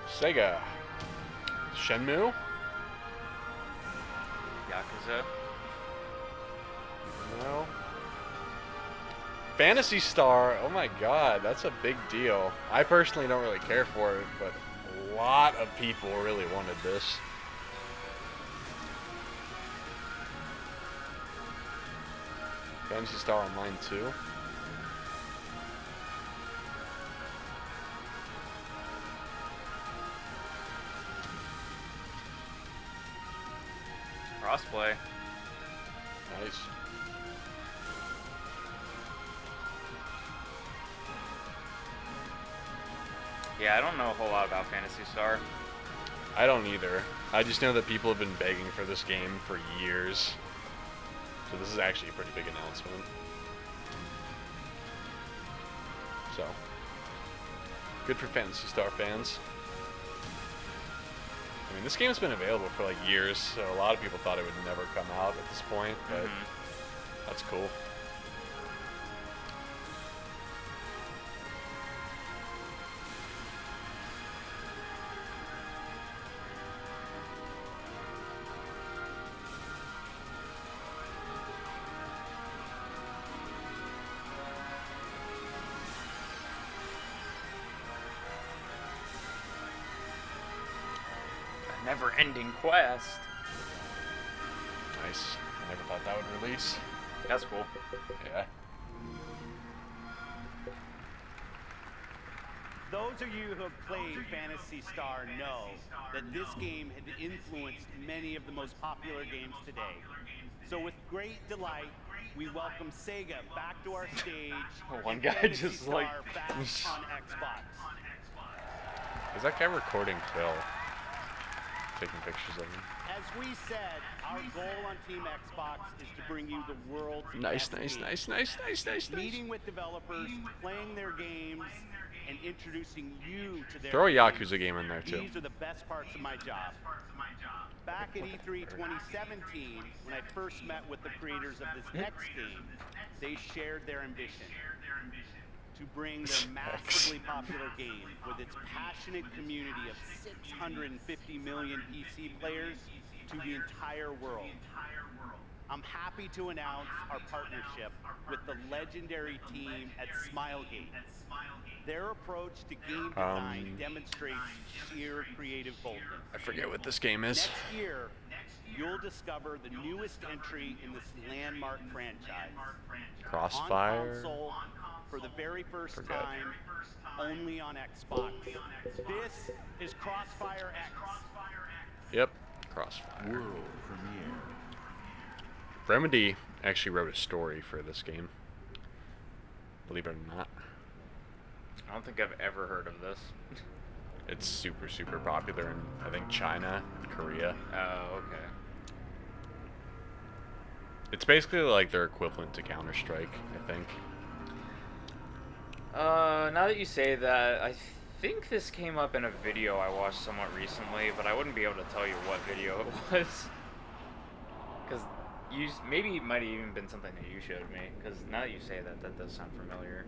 Sega. Shenmue? Yakuza. No. Phantasy Star. Oh my god, that's a big deal. I personally don't really care for it, but a lot of people really wanted this. Phantasy Star Online 2. Crossplay. Nice. Yeah, I don't know a whole lot about Phantasy Star. I don't either. I just know that people have been begging for this game for years. So this is actually a pretty big announcement. So, good for Phantasy Star fans. I mean, this game's been available for like years, so a lot of people thought it would never come out at this point, but that's cool. Never-ending quest. Nice. I never thought that would release. That's cool. Yeah. Those of you who have played Phantasy Star know that this game had influenced many of the most popular games today. So with great delight, we welcome Sega back to our stage. One and guy Phantasy just Star like back on Xbox. Is that guy recording Phil? Taking pictures of him. As we said, our goal on Team Xbox is to bring you the world's Nice, best nice, games. nice. Meeting with developers, playing their games, and introducing you to their Throw a games. Yakuza game in there too. These are the best parts of my job. Back at E3 2017, when I first met with the creators of this next game, they shared their ambition to bring their massively popular game with its passionate community of 650 million PC players to the entire world. I'm happy to announce our partnership with the legendary team at Smilegate. Their approach to game design demonstrates sheer creative boldness. I forget what this game is. Next year, you'll discover the newest entry in this landmark franchise. Crossfire. On console, for the very first time, only on Xbox. This is Crossfire X. Yep. Crossfire. World premiere. Remedy actually wrote a story for this game. Believe it or not. I don't think I've ever heard of this. It's super, super popular in, I think, China, Korea. Oh, okay. It's basically like their equivalent to Counter-Strike, I think. Now that you say that, I think this came up in a video I watched somewhat recently, but I wouldn't be able to tell you what video it was. Because maybe it might have even been something that you showed me, because now that you say that, that does sound familiar.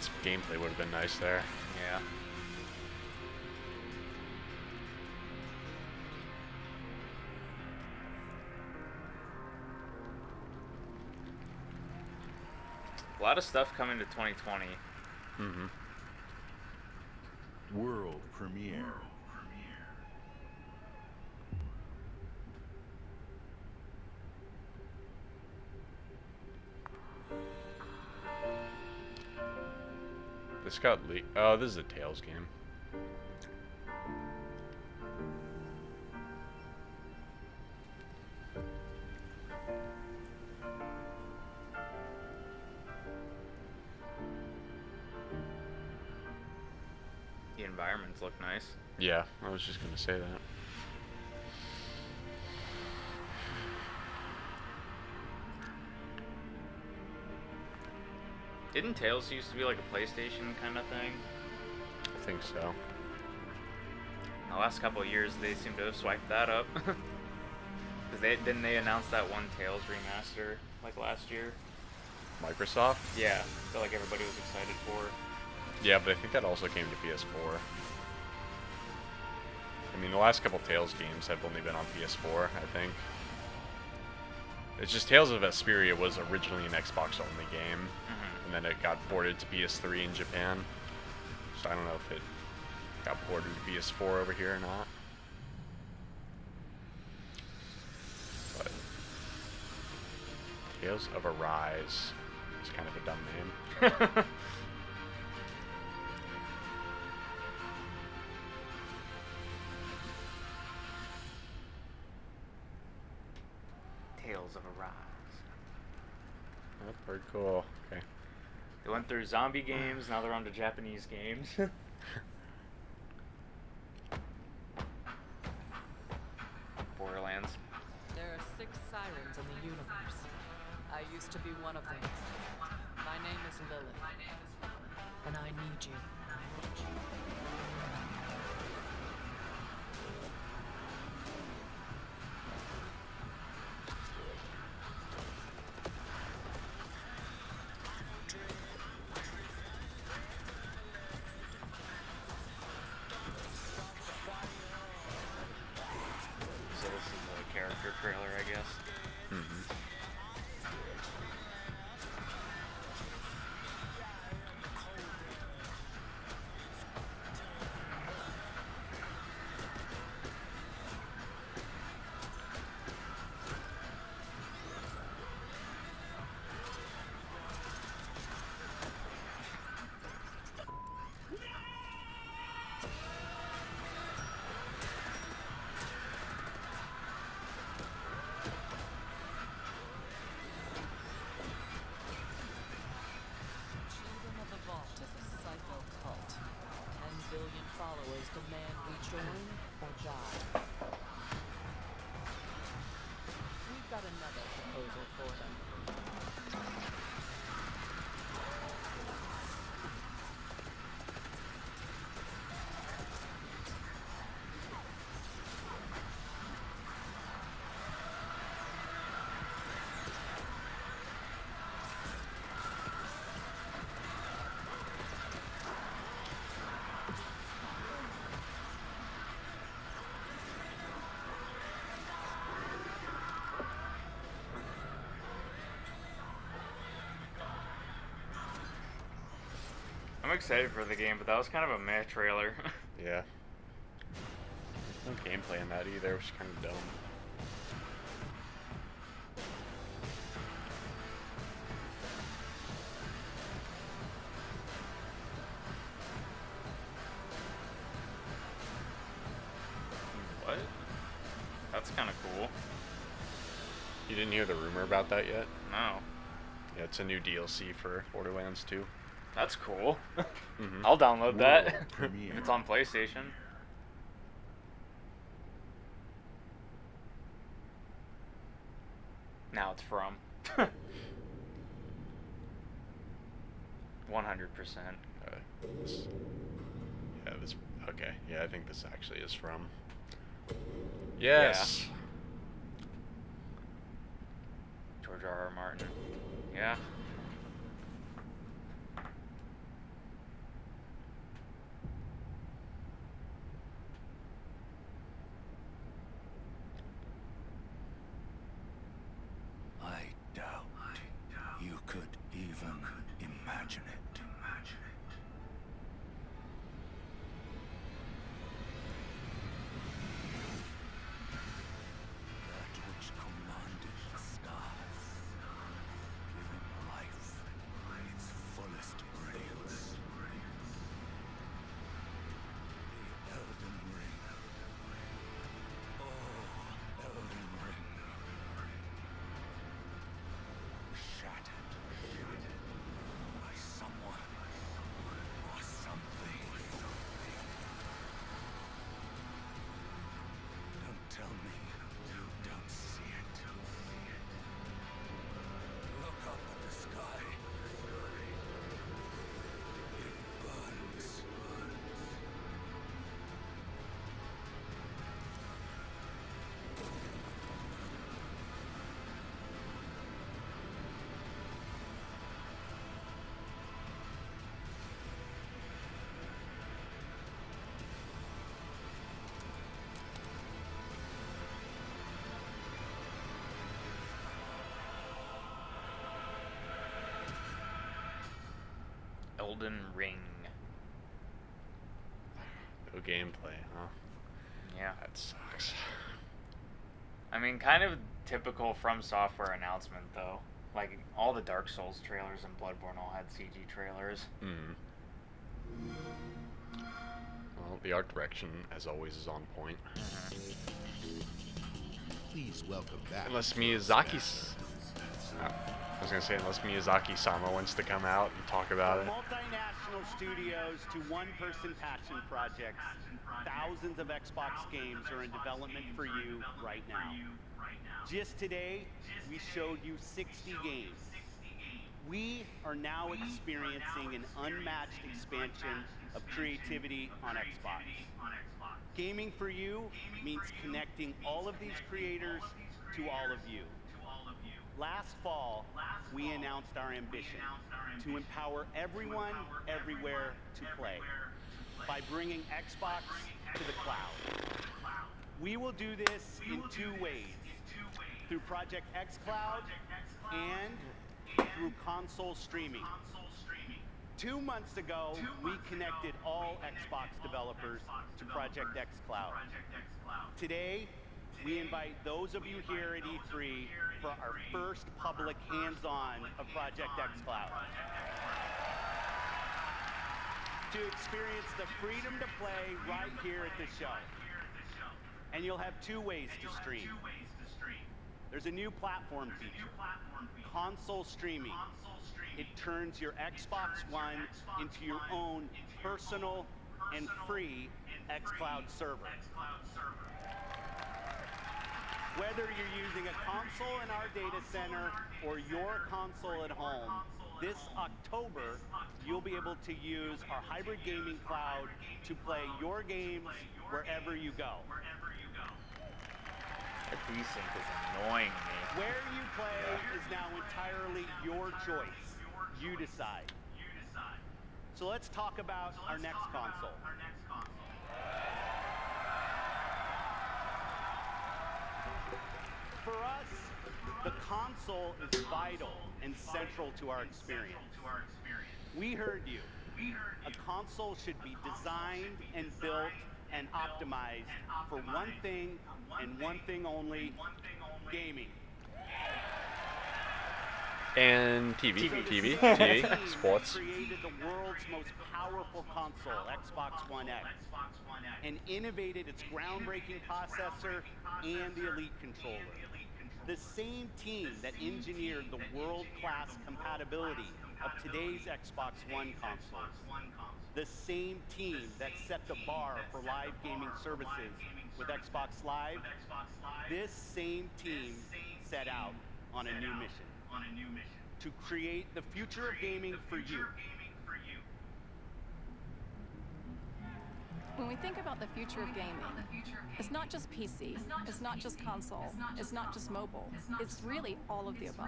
some gameplay would have been nice there. Yeah. A lot of stuff coming to 2020. Mm-hmm. World premiere. This got leaked. Oh, this is a Tales game. The environments look nice. Yeah, I was just gonna say that. Didn't Tales used to be like a PlayStation kind of thing? I think so. The last couple of years, they seem to have swiped that up. Cause didn't they announce that one Tales remaster like last year? Microsoft? Yeah, I feel like everybody was excited for. Yeah, but I think that also came to PS4. I mean, the last couple Tales games have only been on PS4, I think. It's just Tales of Vesperia was originally an Xbox-only game, and then it got ported to PS3 in Japan. So I don't know if it got ported to PS4 over here or not. But Tales of Arise is kind of a dumb name. Tales of Arise. That's pretty cool. Okay. They went through zombie games, now they're on to Japanese games. Borderlands. There are 6 sirens in the universe. I used to be one of them. My name is Lilith. And I need you. So this is a character trailer, I guess. Mm-hmm. Children of the Vault is a psycho cult. 10 billion followers demand we join or die. We've got another proposal for them. I'm excited for the game, but that was kind of a meh trailer. Yeah. No gameplay in that either, which is kind of dumb. What? That's kind of cool. You didn't hear the rumor about that yet? No. Yeah, it's a new DLC for Borderlands 2. That's cool. Mhm. I'll download that World if premiere. it's on PlayStation. Now it's from. 100%. This- yeah, this. Okay, yeah, I think this actually is from. Yes. George R.R. Martin. Yeah. Elden Ring. No gameplay, huh? Yeah. That sucks. I mean, kind of typical From Software announcement, though. Like, all the Dark Souls trailers and Bloodborne all had CG trailers. Well, the art direction, as always, is on point. Please welcome back. Unless Miyazaki's... I was going to say, unless Miyazaki-sama wants to come out and talk about it. Multinational studios to one-person passion projects, thousands of Xbox games are in development for you right now. Just today, we showed you 60 games. We are now experiencing an unmatched expansion of creativity on Xbox. Gaming for you means connecting all of these creators to all of you. Last fall, we announced our ambition to empower everyone, everywhere to play by bringing Xbox to the cloud. We will do this in 2 ways, through Project xCloud and through console streaming. 2 months ago, we connected all Xbox developers to Project xCloud. Today, we invite those of you here at E3 for our first public hands-on of Project xCloud. To experience the freedom to play right here at the show. And you'll have 2 ways to stream. There's a new platform feature, console streaming. It turns your Xbox One into your own personal and free xCloud server. Whether you're using a console in our data center or your console at home, this October, you'll be able to use our hybrid gaming cloud to play your games wherever you go. The desync is annoying me. Where you play is now entirely your choice. You decide. So let's talk about our next console. For us, the console is vital and central to our experience. We heard you. A console should be designed and built and optimized for one thing and one thing only, gaming. And TV, sports. Created the world's most powerful console, Xbox One X, and innovated its groundbreaking processor and the Elite controller. The same team that engineered the world-class compatibility of today's Xbox One consoles. The same team that set the bar for live gaming services with Xbox Live. This same team set out on a new mission. To create the future of gaming for you. When we think about the future of gaming, it's not just PC, it's not just console, it's not just mobile, it's really all of the above.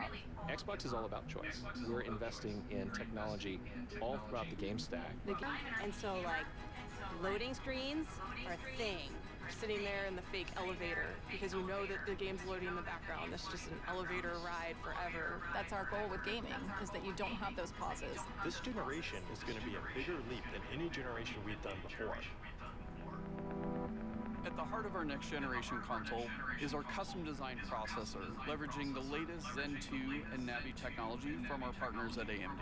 Xbox is all about choice. We're investing in technology all throughout the game stack. And so, like, loading screens are a thing. Sitting there in the fake elevator because you know that the game's loading in the background. That's just an elevator ride forever. That's our goal with gaming, is that you don't have those pauses. This generation is going to be a bigger leap than any generation we've done before. At the heart of our next generation console is our custom designed processor, leveraging the latest Zen 2 and Navi technology from our partners at AMD.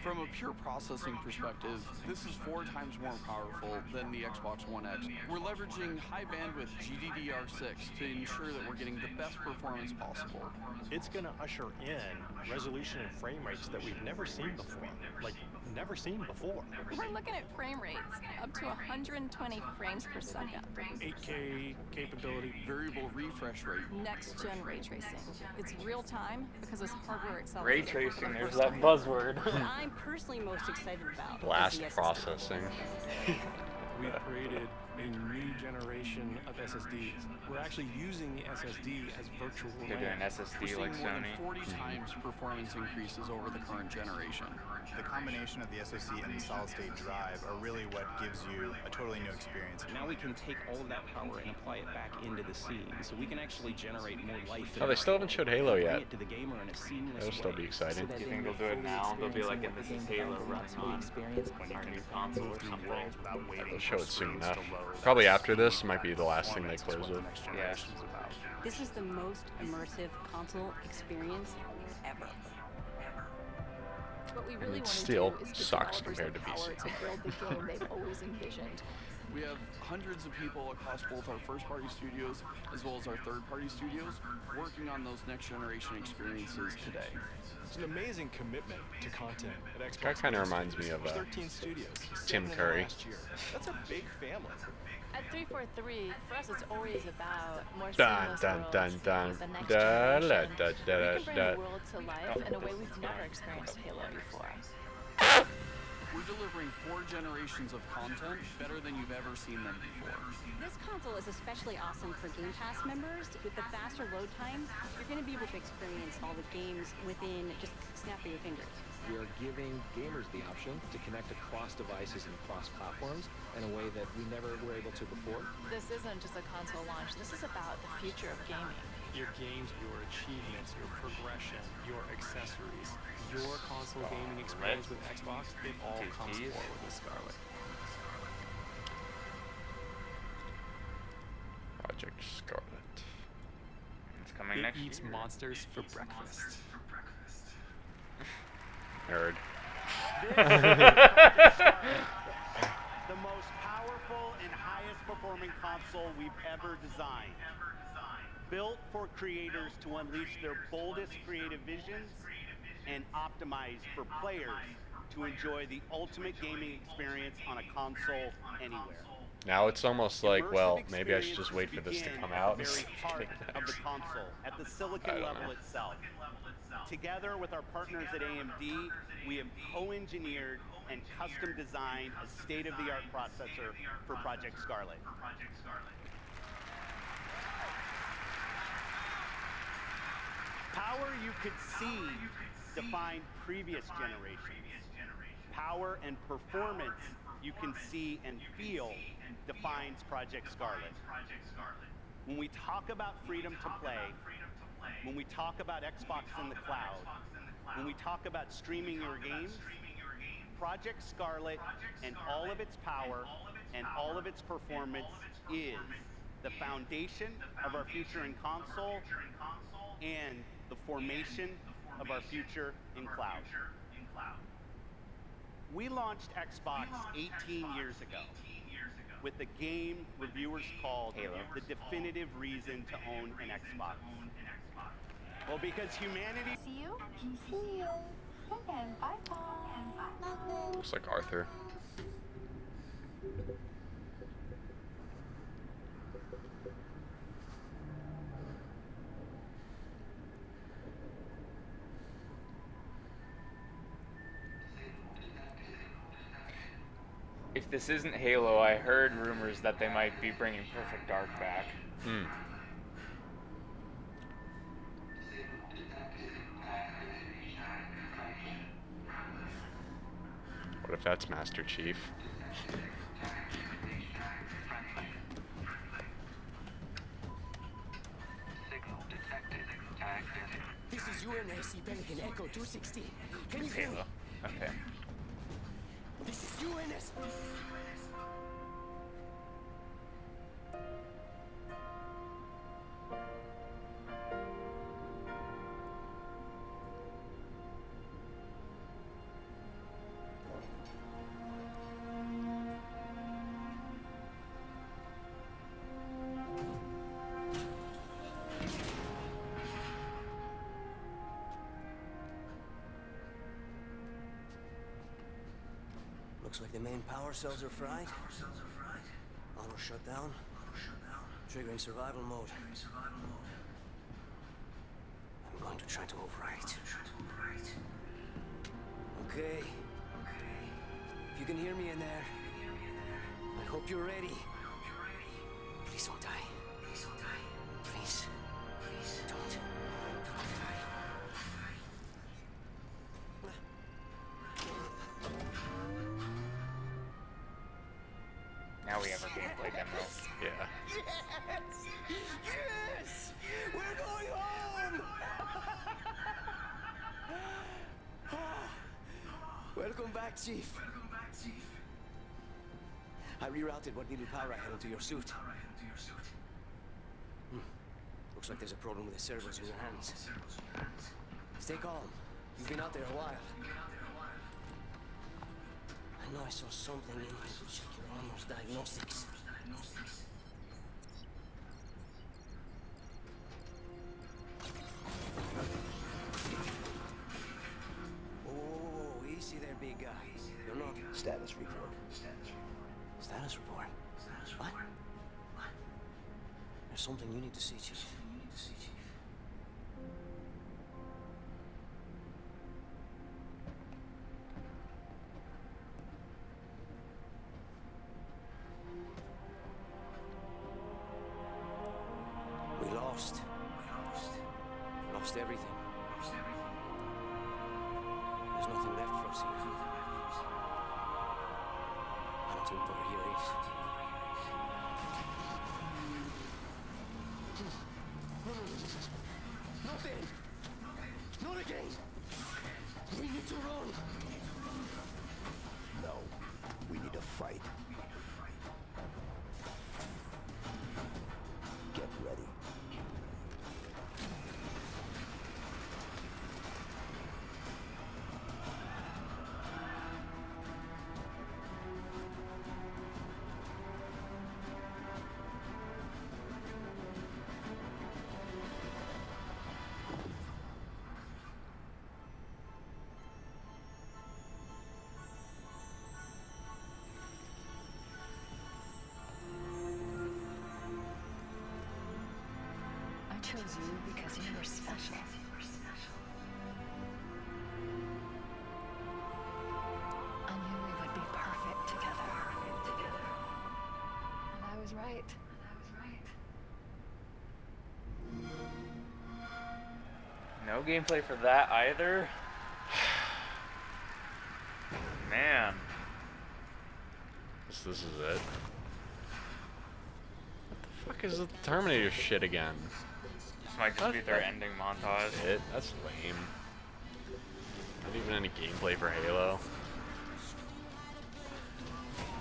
From a pure processing perspective, this is 4 times more powerful than the Xbox One X. We're leveraging high bandwidth GDDR6 to ensure that we're getting the best performance possible. It's going to usher in resolution and frame rates that we've never seen before. Like, never seen before. We're looking at frame rates up to 120 frames per second. 8K capability. Variable refresh rate. Next gen ray tracing. It's real time because it's hardware accelerated. Ray tracing, there's that buzzword. What I'm personally most excited about Blast processing. We've created a new generation of SSDs. We're actually using the SSD as virtual They're doing RAM. SSD We're like seeing more Sony. than 40 times performance increases over the current generation. The combination of the SoC and the solid-state drive are really what gives you a totally new experience. Now we can take all of that power and apply it back into the scene, so we can actually generate more life. Oh, they still haven't showed Halo yet. To the gamer in a seamless That'll still be exciting. Do you think they'll do it now? They'll be like, this is Halo running on our new console or something. They'll show it soon enough. Probably after this might be the last thing they close with. Yeah. This is the most immersive console experience ever. What we I really mean, want to still do is give sucks developers compared the to power PC. to build the game they've always envisioned. We have hundreds of people across both our first-party studios as well as our third-party studios working on those next-generation experiences today. It's an amazing commitment to content at Xbox. That kind of reminds me of 13 studios. Tim 7 in the Curry. last year. That's a big family. At 343, for us it's always about more Dun seamless dun worlds dun dun with the next da la generation. da da We can bring da. the world to life in a way we've never experienced Halo before. We're delivering 4 generations of content better than you've ever seen them before. This console is especially awesome for Game Pass members. With the faster load times, you're going to be able to experience all the games within just a snap of your fingers. We are giving gamers the option to connect across devices and across platforms in a way that we never were able to before. This isn't just a console launch, this is about the future of gaming. Your games, your achievements, your progression, your accessories, your console gaming experience with Xbox, it all comes forward with Scarlet. Project Scarlet. It's coming It next eats year. monsters for breakfast. Nerd. The most powerful and highest performing console we've ever designed. Built for creators to unleash their boldest creative visions and optimized for players to enjoy the ultimate gaming experience on a console anywhere. Now it's almost like, Immersive well, maybe I should just experiences wait for this to begin come at out. the very and heart get of the next. console, at the silicon I don't level know. itself. Together with our partners at AMD, we have co-engineered and custom designed a state-of-the-art processor for Project Scarlet. Power you could see defined previous generations. Power and performance you can see and feel defines Project Scarlet. When we talk about freedom to play, when we talk about Xbox in the cloud, when we talk about streaming your games, Project Scarlet and all of its power and all of its performance is the foundation of our future in console and the formation of our future in cloud. We launched Xbox 18 years ago with the game reviewers called the definitive reason to own an Xbox. Well, because humanity... See you? See you. And bye-bye. Looks like Arthur. If this isn't Halo, I heard rumors that they might be bringing Perfect Dark back. Hmm. What if that's Master Chief? This is UNSC Pelican Echo 216. Can you hear me? Halo. Okay. This is UNS. Looks like the main power cells are fried. Auto shutdown. Triggering survival mode. I'm going to try to override. Okay. If you can hear me in there, I hope you're ready. Please don't die. Please. Don't die. gameplay demo. Yeah. Yes! Yes! We're going home! Welcome back, Chief. I rerouted what little power I had into your suit. Looks like there's a problem with the servos in your hands. Stay calm. You've been out there a while. I know I saw something in here to check your armor's diagnostics. Whoa, easy there, big guy. You're not... Status report. Status report? What? There's something you need to see, Chief. We lost. Lost everything. There's nothing left for us here. I don't think we're here is. Not then! Not again! We need to run! No, we need to fight. Get ready. I chose you because you were special. I knew we would be perfect together. And I was right. No gameplay for that either. Man. This is it. What the fuck is the Terminator shit again? This might just be their ending montage. That's lame. Not even any gameplay for Halo.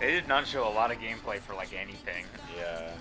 They did not show a lot of gameplay for like anything. Yeah.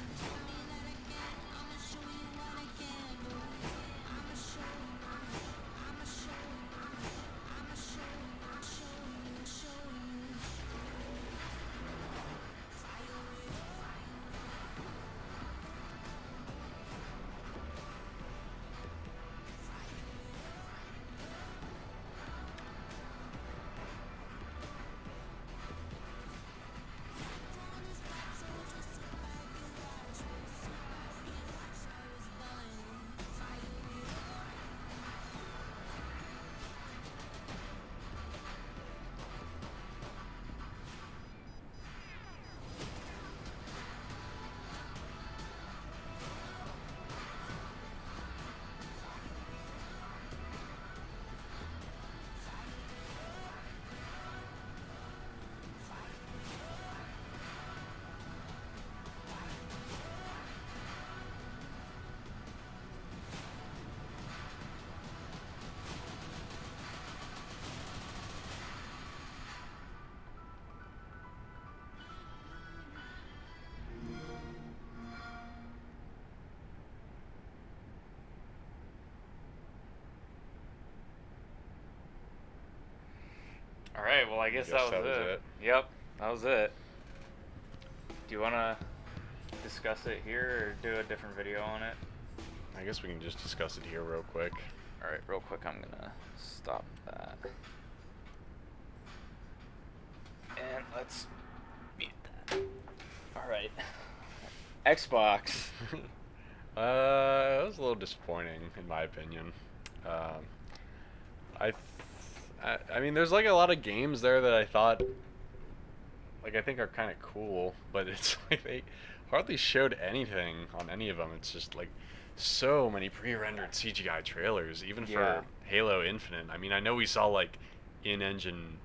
Alright, well I guess that was it. Yep, that was it. Do you want to discuss it here or do a different video on it? I guess we can just discuss it here real quick. Alright, real quick, I'm gonna stop that. And let's mute that. Alright. Xbox. It was a little disappointing in my opinion. I mean, there's like a lot of games there that I thought, like, I think are kind of cool, but it's like they hardly showed anything on any of them. It's just like so many pre-rendered CGI trailers, even for Halo Infinite. I mean, I know we saw like in-engine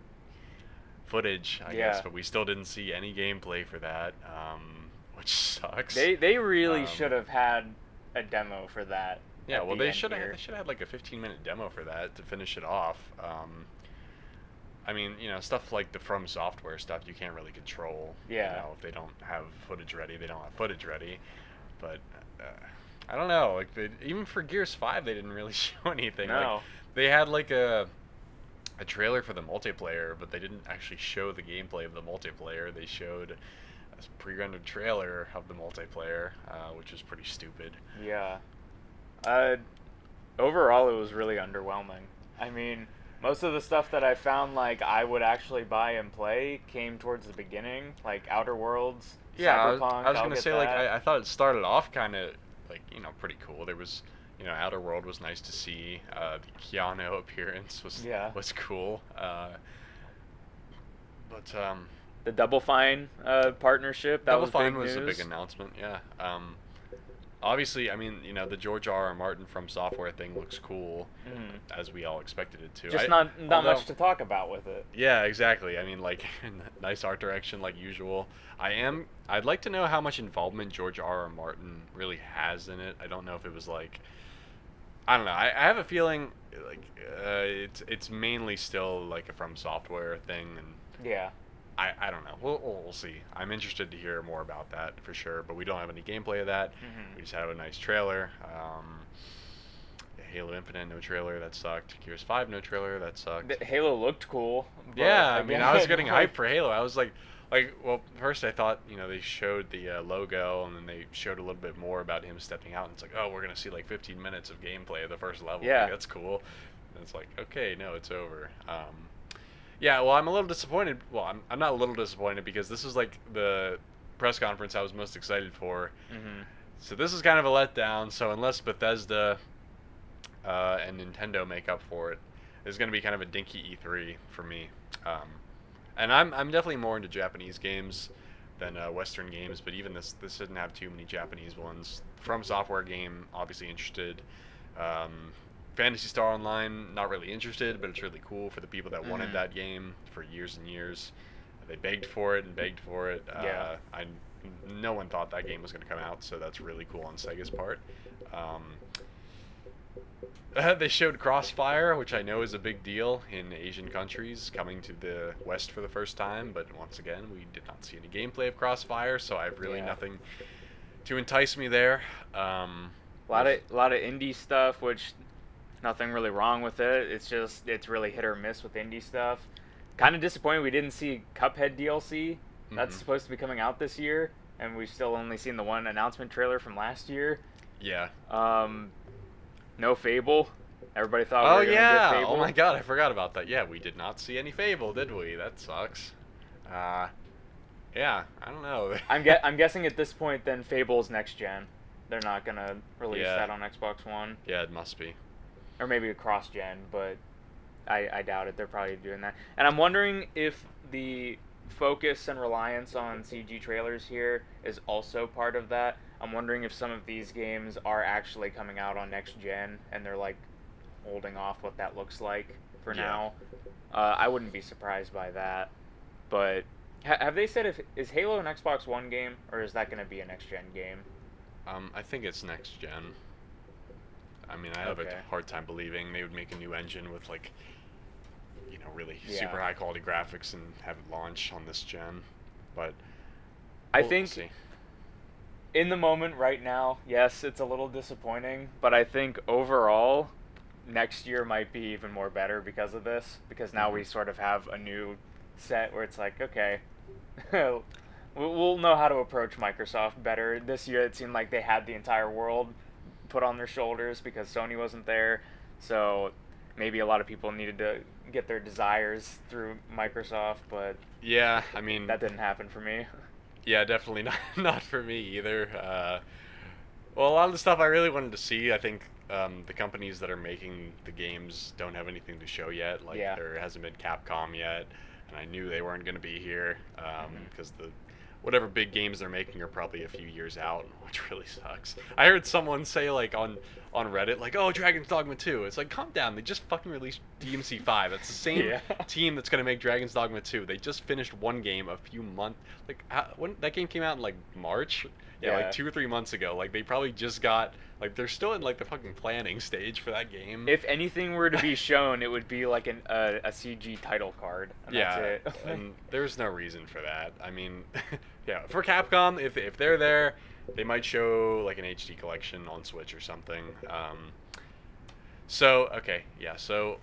footage, I guess, but we still didn't see any gameplay for that. which sucks. They really should have had a demo for that. Yeah, at well, the they end should here. have like a 15-minute demo for that to finish it off. I mean, stuff like the From Software stuff you can't really control. Yeah. If they don't have footage ready, they don't have footage ready. But I don't know. Like even for Gears 5, they didn't really show anything. No. Like, they had like a trailer for the multiplayer, but they didn't actually show the gameplay of the multiplayer. They showed a pre-rendered trailer of the multiplayer, which was pretty stupid. Yeah. Overall, it was really underwhelming. I mean, most of the stuff that I found like I would actually buy and play came towards the beginning, like Outer Worlds, Yeah, Cyberpunk. I was I'll gonna get say like that. I thought it started off kind of like pretty cool. There was Outer World was nice to see. The Keanu appearance was cool. But the Double Fine partnership, that Double was Fine big was news. a big announcement. Yeah. Obviously, I mean, the George R. Martin From Software thing looks cool, as we all expected it to. Just not much to talk about with it. Yeah, exactly. I mean, like, nice art direction like usual. I'd like to know how much involvement George R. R. Martin really has in it. I don't know if it was like, I don't know. I have a feeling like it's mainly still like a From Software thing, and Yeah. I don't know. We'll see. I'm interested to hear more about that for sure, but we don't have any gameplay of that. We just have a nice trailer. Halo Infinite, no trailer, that sucked. Gears 5, no trailer, that sucked. Halo looked cool. But Yeah, I mean, I was getting again, hyped for Halo. I was like, well, first I thought, they showed the logo, and then they showed a little bit more about him stepping out, and it's like, oh, we're gonna see like 15 minutes of gameplay of the first level. Yeah. Like, that's cool. And it's like, okay, no, it's over. Yeah, well, I'm a little disappointed. Well, I'm not a little disappointed because this is like the press conference I was most excited for. So this is kind of a letdown. So unless Bethesda and Nintendo make up for it, it's going to be kind of a dinky E3 for me. And I'm definitely more into Japanese games than Western games, but even this didn't have too many Japanese ones. From Software game, obviously interested. Phantasy Star Online, not really interested, but it's really cool for the people that wanted that game for years and years. They begged for it and begged for it. Yeah. No one thought that game was going to come out, so that's really cool on Sega's part. They showed Crossfire, which I know is a big deal in Asian countries, coming to the West for the first time, but once again, we did not see any gameplay of Crossfire, so I have really nothing to entice me there. A lot of indie stuff, which nothing really wrong with it. It's really hit or miss with indie stuff. Kind of disappointed we didn't see Cuphead DLC. That's supposed to be coming out this year, and we've still only seen the one announcement trailer from last year. Yeah. No Fable. Everybody thought we were gonna get Fable. Oh my god, I forgot about that. Yeah, we did not see any Fable, did we? That sucks. Yeah, I don't know. I'm guessing at this point then Fable's next gen. They're not gonna release Yeah. that on Xbox One. Yeah, it must be. Or maybe a cross-gen, but I doubt it. They're probably doing that. And I'm wondering if the focus and reliance on CG trailers here is also part of that. I'm wondering if some of these games are actually coming out on next-gen, and they're, like, holding off what that looks like for now. I wouldn't be surprised by that. But have they said is Halo an Xbox One game, or is that going to be a next-gen game? I think it's next gen. I mean, I have a hard time believing they would make a new engine with like, really super high quality graphics and have it launch on this gen. But I we'll think see. In the moment right now, yes, it's a little disappointing, but I think overall next year might be even more better because of this, because now we sort of have a new set where it's like, okay, we'll know how to approach Microsoft better. This year it seemed like they had the entire world put on their shoulders because Sony wasn't there, so maybe a lot of people needed to get their desires through Microsoft, but yeah, I mean, that didn't happen for me. Yeah, definitely not for me either. Well, a lot of the stuff I really wanted to see, I think the companies that are making the games don't have anything to show yet. Like there hasn't been Capcom yet, and I knew they weren't going to be here because whatever big games they're making are probably a few years out, which really sucks. I heard someone say like on Reddit like, "Oh, Dragon's Dogma 2." It's like, calm down. They just fucking released DMC 5. That's the same team that's gonna make Dragon's Dogma 2. They just finished one game a few months. Like when that game came out in like March. Yeah, like 2 or 3 months ago. Like they probably just got like they're still in like the fucking planning stage for that game. If anything were to be shown, it would be like a CG title card. And yeah, that's it. And there's no reason for that. I mean, yeah, for Capcom, if they're there, they might show like an HD collection on Switch or something. So okay, yeah, so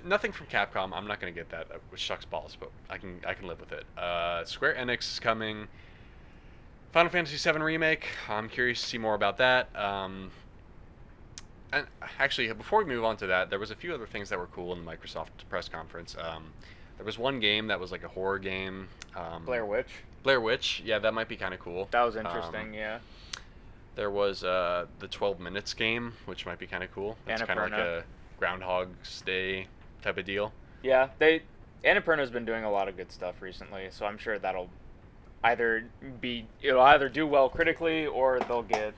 nothing from Capcom. I'm not gonna get that, which sucks balls, but I can live with it. Square Enix is coming. Final Fantasy VII Remake. I'm curious to see more about that. And actually, before we move on to that, there was a few other things that were cool in the Microsoft press conference. There was one game that was like a horror game. Blair Witch. Blair Witch. Yeah, that might be kind of cool. That was interesting. Yeah. There was the 12 Minutes game, which might be kind of cool. It's kind of like a Groundhog's Day type of deal. Yeah, Annapurna's been doing a lot of good stuff recently, so I'm sure it'll either do well critically or they'll get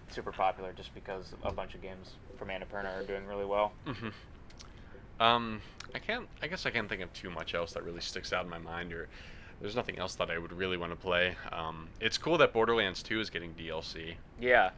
super popular just because a bunch of games from Annapurna are doing really well. Mm-hmm. I guess I can't think of too much else that really sticks out in my mind, or there's nothing else that I would really want to play. It's cool that Borderlands 2 is getting DLC. Yeah.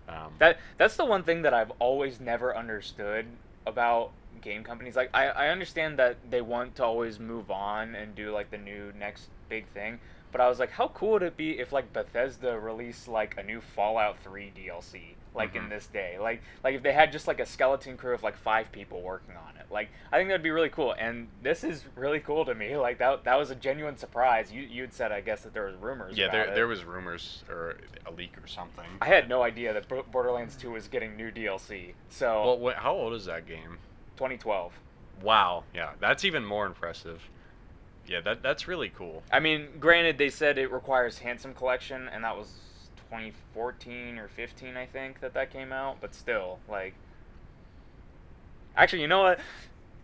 That's the one thing that I've always never understood about game companies. Like I understand that they want to always move on and do like the new next big thing. But I was like, how cool would it be if like Bethesda released like a new Fallout 3 DLC like in this day? Like if they had just like a skeleton crew of like 5 people working on it. Like I think that'd be really cool. And this is really cool to me. Like that was a genuine surprise. You'd said, I guess, that there was rumors. Yeah, about there was rumors or a leak or something. I had no idea that Borderlands 2 was getting new DLC. So well, how old is that game? 2012. Wow. Yeah, that's even more impressive. Yeah, that's really cool. I mean, granted, they said it requires Handsome Collection, and that was 2014 or 15, I think, that came out. But still, like, actually, you know what?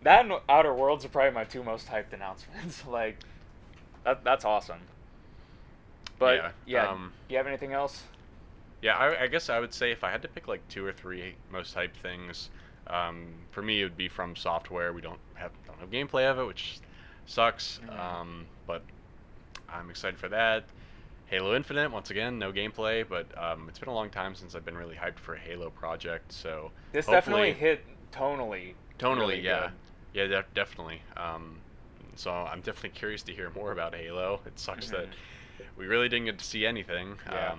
That and Outer Worlds are probably my 2 most hyped announcements. Like, that's awesome. But yeah, do you have anything else? Yeah, I guess I would say if I had to pick like 2 or 3 most hyped things, for me it would be From Software. We don't have gameplay of it, which sucks, but I'm excited for that. Halo Infinite, once again, no gameplay, but it's been a long time since I've been really hyped for a Halo project, so this definitely hit tonally really yeah. Good. Yeah, definitely. So I'm definitely curious to hear more about Halo. It sucks that we really didn't get to see anything. Yeah.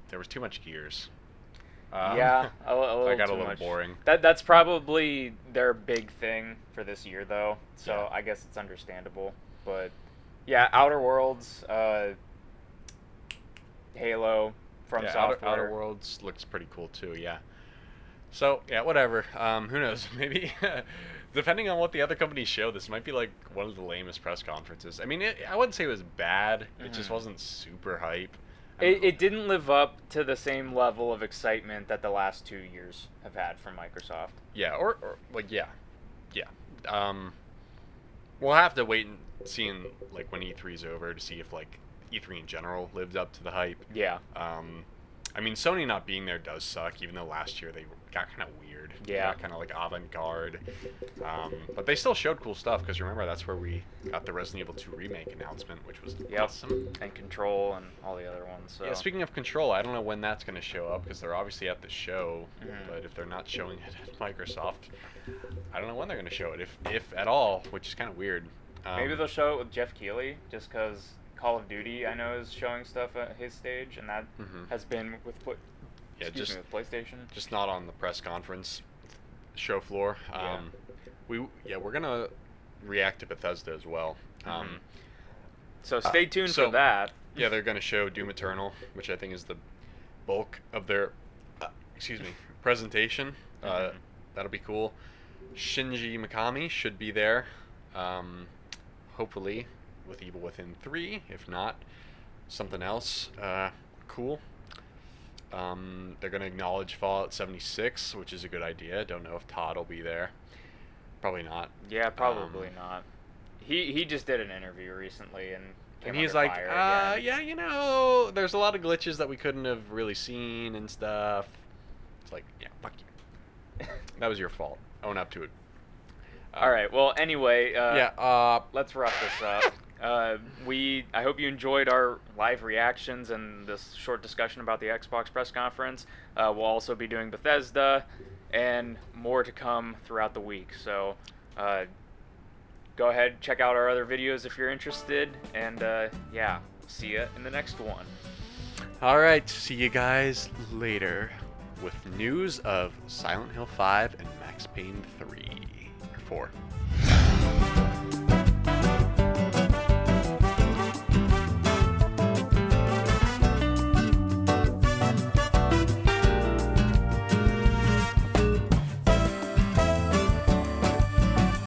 There was too much Gears. Yeah, a little I got too a little much. boring. That's probably their big thing for this year, though. So I guess it's understandable. But yeah, Outer Worlds, Halo, From Software. Outer Worlds looks pretty cool too. Yeah. So yeah, whatever. Who knows? Maybe depending on what the other companies show, this might be like one of the lamest press conferences. I mean, I wouldn't say it was bad. It just wasn't super hype. It didn't live up to the same level of excitement that the last 2 years have had from Microsoft. Yeah, or like yeah. We'll have to wait and see like when E3's over to see if like E3 in general lived up to the hype. Yeah. I mean, Sony not being there does suck, even though last year they got kind of weird. Yeah. Kind of like avant-garde. But they still showed cool stuff, because remember, that's where we got the Resident Evil 2 remake announcement, which was awesome. And Control and all the other ones. So. Yeah, speaking of Control, I don't know when that's going to show up, because they're obviously at the show, but if they're not showing it at Microsoft, I don't know when they're going to show it, if at all, which is kind of weird. Maybe they'll show it with Jeff Keighley, just because Call of Duty, I know, is showing stuff at his stage, and that has been with with PlayStation. Just not on the press conference show floor. We're gonna react to Bethesda as well. So stay tuned for that. Yeah, they're gonna show Doom Eternal, which I think is the bulk of their presentation. That'll be cool. Shinji Mikami should be there. Hopefully with Evil Within 3, if not something else cool. They're going to acknowledge Fallout 76, which is a good idea. Don't know if Todd will be there. Probably not. Yeah, probably not. He just did an interview recently, and And came he's under like, fire again. yeah, you know, there's a lot of glitches that we couldn't have really seen and stuff. It's like, yeah, fuck you. That was your fault. Own up to it. All right. Well, anyway, yeah. Let's wrap this up. I hope you enjoyed our live reactions and this short discussion about the Xbox press conference. We'll also be doing Bethesda and more to come throughout the week. So go ahead, check out our other videos if you're interested, and yeah, see you in the next one. All right, see you guys later with news of Silent Hill 5 and Max Payne 3 or 4.